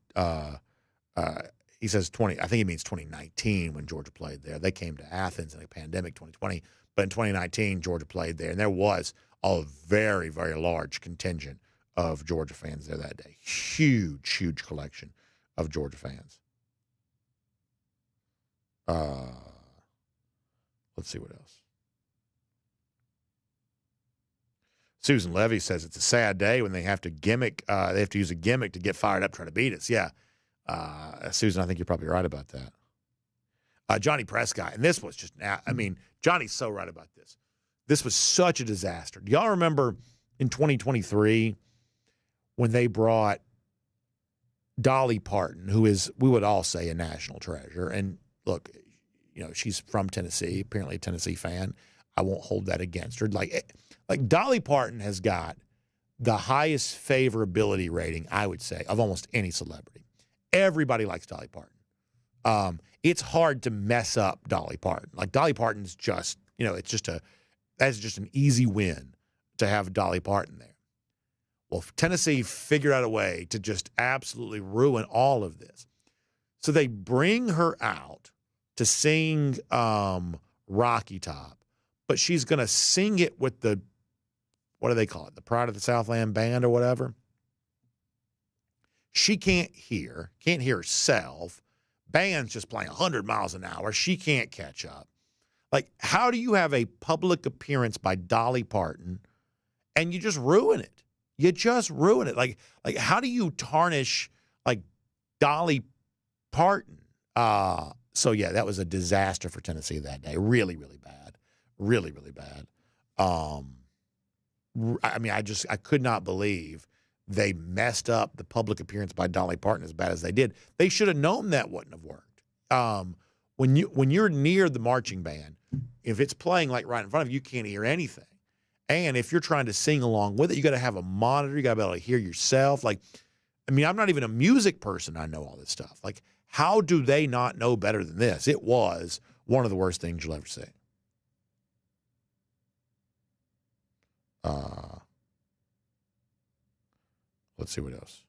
he says I think he means 2019 when Georgia played there. They came to Athens in a pandemic 2020, but in 2019 Georgia played there, and there was a very, very large contingent of Georgia fans there that day. Huge, huge collection of Georgia fans. Let's see what else. Susan Levy says it's a sad day when they have to use a gimmick to get fired up trying to beat us. Yeah. Susan, I think you're probably right about that. Johnny Prescott, and this was just, Johnny's so right about this. This was such a disaster. Do y'all remember in 2023 when they brought Dolly Parton, who is, we would all say, a national treasure? And look, she's from Tennessee, apparently a Tennessee fan. I won't hold that against her. Like Dolly Parton has got the highest favorability rating, I would say, of almost any celebrity. Everybody likes Dolly Parton. It's hard to mess up Dolly Parton. Like Dolly Parton's just, that's just an easy win to have Dolly Parton there. Well, Tennessee figured out a way to just absolutely ruin all of this. So they bring her out to sing Rocky Top, but she's going to sing it with the, what do they call it? The Pride of the Southland Band or whatever. She can't hear herself. Band's just playing 100 miles an hour. She can't catch up. Like, how do you have a public appearance by Dolly Parton and you just ruin it? You just ruin it. Like how do you tarnish, like, Dolly Parton? So, yeah, that was a disaster for Tennessee that day. Really, really bad. Really, really bad. I could not believe they messed up the public appearance by Dolly Parton as bad as they did. They should have known that wouldn't have worked. When you're near the marching band, if it's playing like right in front of you, you can't hear anything. And if you're trying to sing along with it, you got to have a monitor. You got to be able to hear yourself. I'm not even a music person. I know all this stuff. Like, how do they not know better than this? It was one of the worst things you'll ever see. Let's see what else.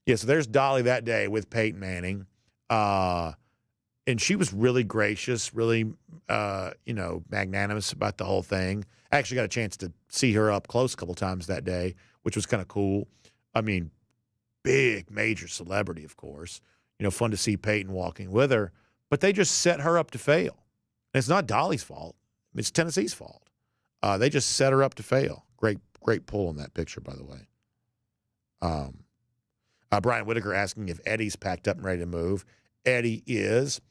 Yeah, so there's Dolly that day with Peyton Manning. And she was really gracious, really, magnanimous about the whole thing. I actually got a chance to see her up close a couple times that day, which was kind of cool. Big, major celebrity, of course. Fun to see Peyton walking with her. But they just set her up to fail. And it's not Dolly's fault. It's Tennessee's fault. They just set her up to fail. Great pull on that picture, by the way. Brian Whitaker asking if Eddie's packed up and ready to move. Eddie is.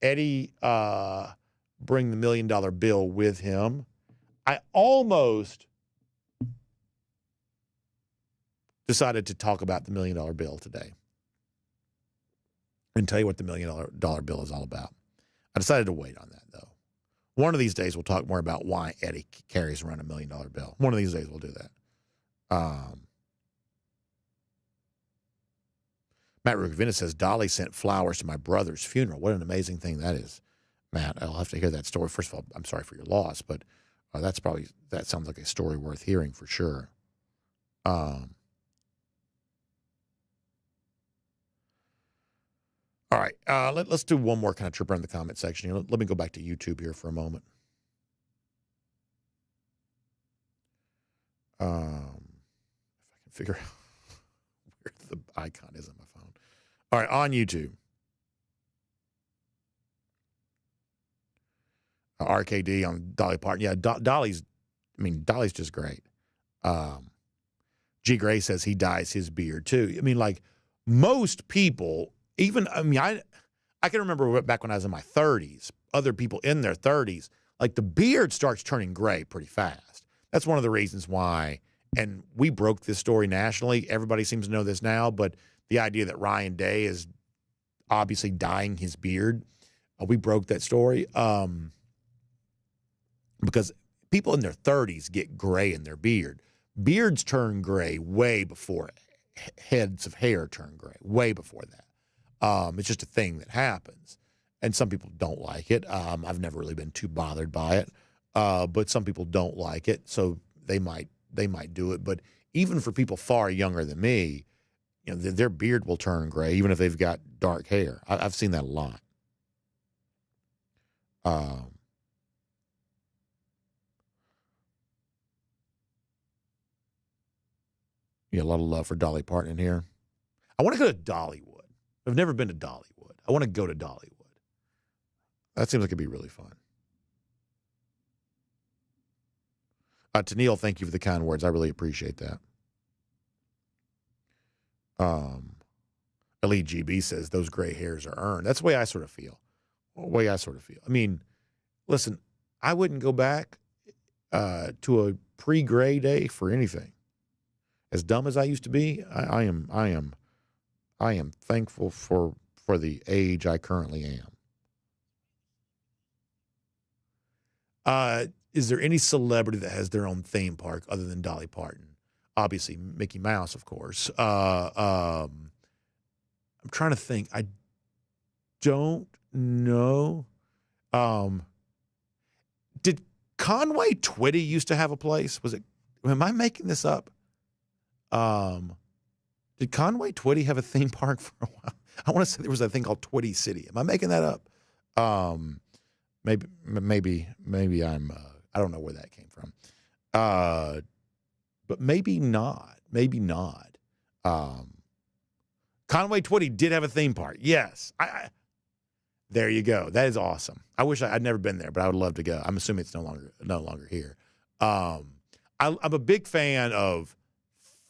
Eddie bring the $1 million bill with him. I almost decided to talk about the $1 million bill today and tell you what the $1 million bill is all about. I decided to wait on that, though. One of these days we'll talk more about why Eddie carries around $1 million bill. One of these days we'll do that. Matt Rugavina says, Dolly sent flowers to my brother's funeral. What an amazing thing that is, Matt. I'll have to hear that story. First of all, I'm sorry for your loss, but that sounds like a story worth hearing for sure. All right, let's do one more kind of trip around the comment section. Let me go back to YouTube here for a moment. If I can figure out where the icon is on my phone. All right, on YouTube. RKD on Dolly Parton. Yeah, Dolly's just great. G. Gray says he dyes his beard too. I mean, like most people, I can remember back when I was in my 30s, other people in their 30s, like the beard starts turning gray pretty fast. That's one of the reasons why, and we broke this story nationally. Everybody seems to know this now, but the idea that Ryan Day is obviously dyeing his beard, we broke that story because people in their 30s get gray in their beard. Beards turn gray way before heads of hair turn gray, way before that. It's just a thing that happens, and some people don't like it. I've never really been too bothered by it, but some people don't like it, so they might do it. But even for people far younger than me, their beard will turn gray even if they've got dark hair. I've seen that a lot. A lot of love for Dolly Parton in here. I want to go to Dollywood. I've never been to Dollywood. I want to go to Dollywood. That seems like it'd be really fun. To Neil, thank you for the kind words. I really appreciate that. Elite GB says those gray hairs are earned. That's the way I sort of feel. I mean, listen, I wouldn't go back to a pre-gray day for anything. As dumb as I used to be, I am thankful for the age I currently am. Is there any celebrity that has their own theme park other than Dolly Parton? Obviously, Mickey Mouse, of course. I'm trying to think. I don't know. Did Conway Twitty used to have a place? Am I making this up? Did Conway Twitty have a theme park for a while? I want to say there was a thing called Twitty City. Am I making that up? Maybe I'm. I don't know where that came from. But maybe not. Maybe not. Conway Twitty did have a theme park. Yes. There you go. That is awesome. I wish I'd never been there, but I would love to go. I'm assuming it's no longer here. I'm a big fan of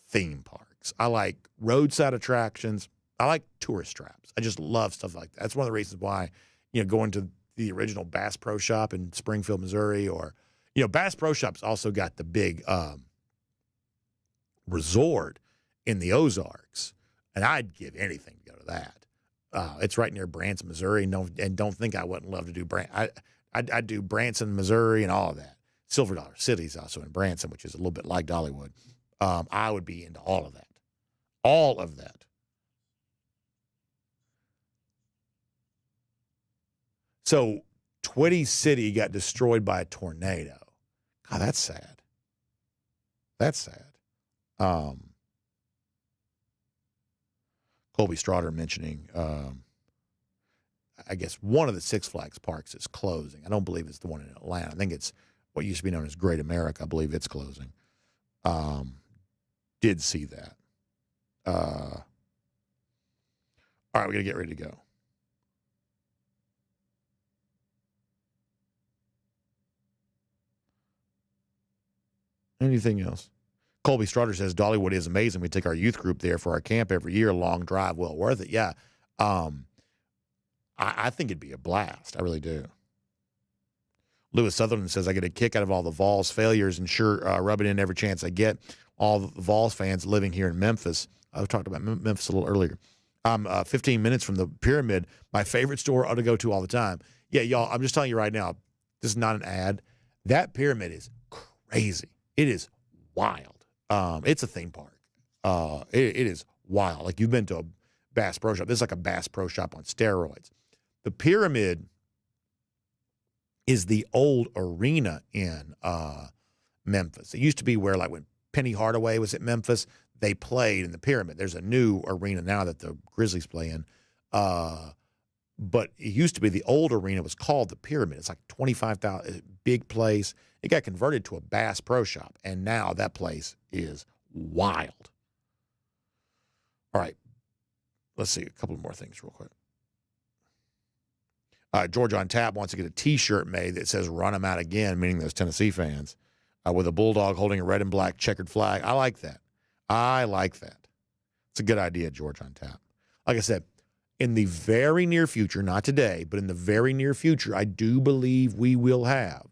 theme parks. I like roadside attractions. I like tourist traps. I just love stuff like that. That's one of the reasons why, going to the original Bass Pro Shop in Springfield, Missouri, or, Bass Pro Shop's also got the big resort in the Ozarks, and I'd give anything to go to that. It's right near Branson, Missouri, and don't think I wouldn't love to do I'd do Branson, Missouri, and all of that. Silver Dollar City's also in Branson, which is a little bit like Dollywood. I would be into all of that. All of that. So Twitty City got destroyed by a tornado. God, that's sad. That's sad. Colby Straughter mentioning, I guess one of the Six Flags parks is closing. I don't believe it's the one in Atlanta. I think it's what used to be known as Great America. I believe it's closing. Did see that. All right, we got to get ready to go. Anything else? Colby Straughter says Dollywood is amazing. We take our youth group there for our camp every year. Long drive, well worth it. Yeah. I think it'd be a blast. I really do. Lewis Sutherland says, I get a kick out of all the Vols failures and sure rub it in every chance I get. All the Vols fans living here in Memphis. I talked about Memphis a little earlier. I'm 15 minutes from the Pyramid, my favorite store I ought to go to all the time. Yeah, y'all, I'm just telling you right now, This is not an ad. That pyramid is crazy. It is wild. It's a theme park. It is wild. Like, you've been to a Bass Pro Shop. This is like a Bass Pro Shop on steroids. The pyramid is the old arena in Memphis. It used to be where, like, when Penny Hardaway was at Memphis, they played in the pyramid. There's a new arena now that the Grizzlies play in. But it used to be the old arena was called the Pyramid. It's like 25,000, big place. It got converted to a Bass Pro Shop, and now that place is wild. All right. Let's see a couple more things real quick. Georgia on Tap wants to get a T-shirt made that says "Run 'em out again," meaning those Tennessee fans, with a bulldog holding a red and black checkered flag. I like that. It's a good idea, Georgia on Tap. Like I said, in the very near future, not today, but in the very near future, I do believe we will have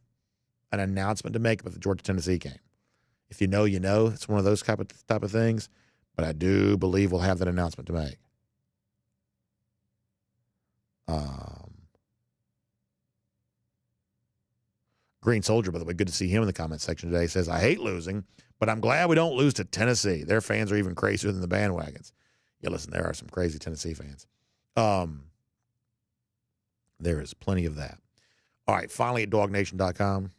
an announcement to make about the Georgia-Tennessee game. If you know, you know. It's one of those type of things. But I do believe we'll have that announcement to make. Green Soldier, by the way, good to see him in the comments section today, says, I hate losing, but I'm glad we don't lose to Tennessee. Their fans are even crazier than the bandwagons. Yeah, listen, there are some crazy Tennessee fans. There is plenty of that. All right, finally at DawgNation.com.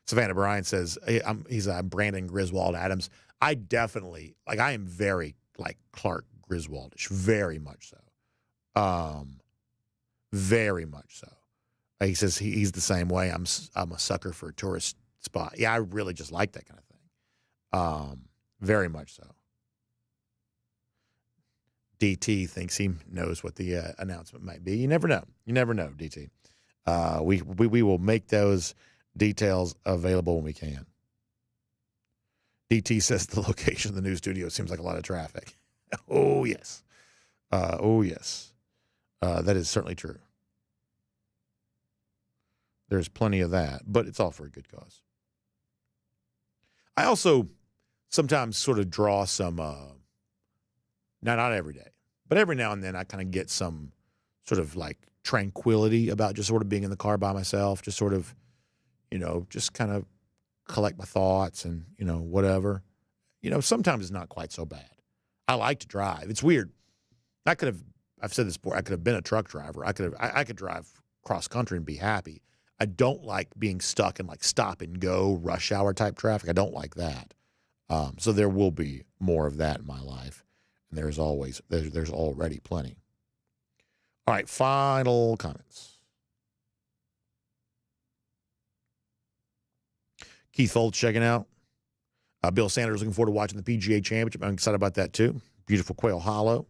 Savannah Bryan says, he's Brandon Griswold Adams. I definitely, I am very, Clark Griswoldish, very much so. Very much so. He says he's the same way. I'm a sucker for a tourist spot. Yeah, I really just like that kind of thing. Very much so. DT thinks he knows what the announcement might be. You never know. You never know, DT. We will make those details available when we can. DT says the location of the new studio seems like a lot of traffic. Oh, yes. That is certainly true. There's plenty of that, but it's all for a good cause. I also sometimes sort of draw some, not every day, but every now and then I kind of get some sort of tranquility about just sort of being in the car by myself, just sort of, just kind of collect my thoughts and, whatever. Sometimes it's not quite so bad. I like to drive. It's weird. I've said this before, I could have been a truck driver. I could drive cross country and be happy. I don't like being stuck in stop and go rush hour type traffic. I don't like that. So there will be more of that in my life. And there's already plenty. All right, final comments. Keith Foltz checking out. Bill Sanders looking forward to watching the PGA Championship. I'm excited about that too. Beautiful Quail Hollow.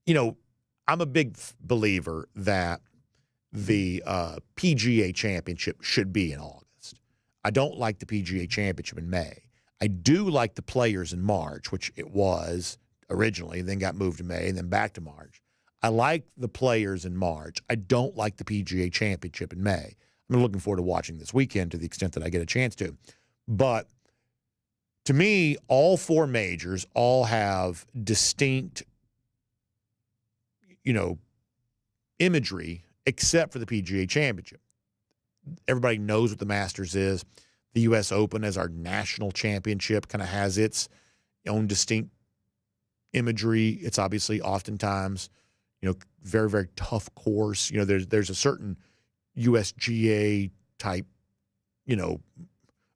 I'm a big believer that the PGA Championship should be in August. I don't like the PGA Championship in May. I do like the Players in March, which it was originally, then got moved to May, and then back to March. I like the Players in March. I don't like the PGA Championship in May. I'm looking forward to watching this weekend to the extent that I get a chance to. But to me, all four majors all have distinct, imagery except for the PGA Championship. Everybody knows what the Masters is. The U.S. Open as our national championship kind of has its own distinct imagery. It's obviously oftentimes, very, very tough course. There's a certain USGA type,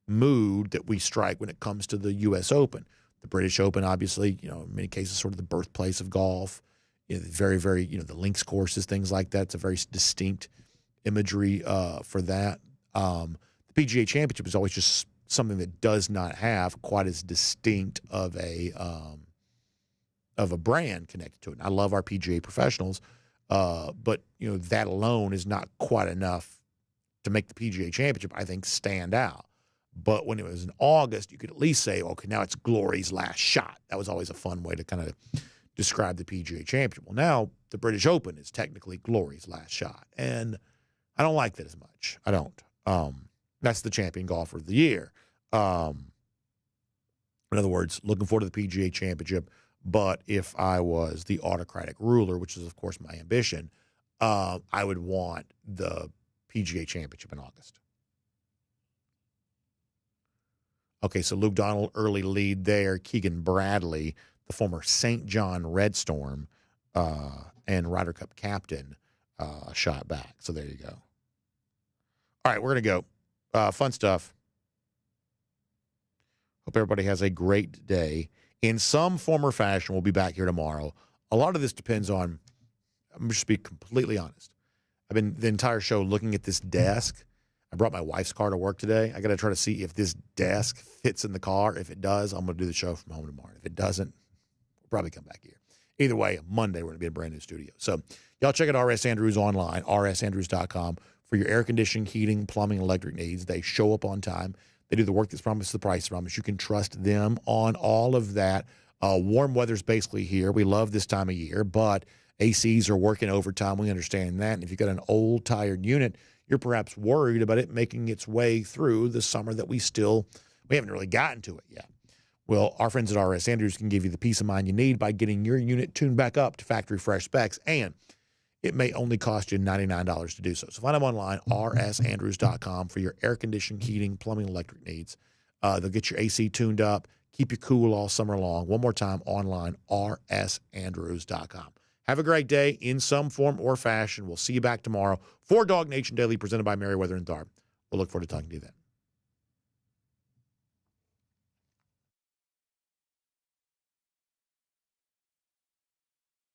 mood that we strike when it comes to the U.S. Open. The British Open, obviously, in many cases, sort of the birthplace of golf. Very, very, the links courses, things like that. It's a very distinct imagery for that. The PGA Championship is always just something that does not have quite as distinct of a brand connected to it. And I love our PGA professionals, but that alone is not quite enough to make the PGA Championship, I think, stand out. But when it was in August, you could at least say, okay, now it's Glory's last shot. That was always a fun way to kind of describe the PGA Championship. Well, now the British Open is technically Glory's last shot, and I don't like that as much. I don't. That's the champion golfer of the year. In other words, looking forward to the PGA Championship, but if I was the autocratic ruler, which is, of course, my ambition, I would want the PGA Championship in August. Okay, so Luke Donald, early lead there. Keegan Bradley, the former St. John Red Storm and Ryder Cup captain, shot back. So there you go. All right, we're going to go. Fun stuff. Hope everybody has a great day. In some form or fashion, we'll be back here tomorrow. A lot of this depends on, I'm just be completely honest. I've been the entire show looking at this desk. I brought my wife's car to work today. I got to try to see if this desk fits in the car. If it does, I'm going to do the show from home tomorrow. If it doesn't, we'll probably come back here. Either way, Monday, we're going to be in a brand new studio. So y'all check out RS Andrews online, rsandrews.com, for your air conditioning, heating, plumbing, electric needs. They show up on time. They do the work that's promised, the price promise. You can trust them on all of that. Warm weather's basically here. We love this time of year, but ACs are working overtime. We understand that. And if you've got an old, tired unit, you're perhaps worried about it making its way through the summer that we haven't really gotten to it yet. Well, our friends at RS Andrews can give you the peace of mind you need by getting your unit tuned back up to factory fresh specs, and it may only cost you $99 to do so. So find them online, rsandrews.com, for your air conditioning, heating, plumbing, electric needs. They'll get your AC tuned up, keep you cool all summer long. One more time, online, rsandrews.com. Have a great day in some form or fashion. We'll see you back tomorrow for DawgNation Daily, presented by Merriweather and Tharp. We'll look forward to talking to you then.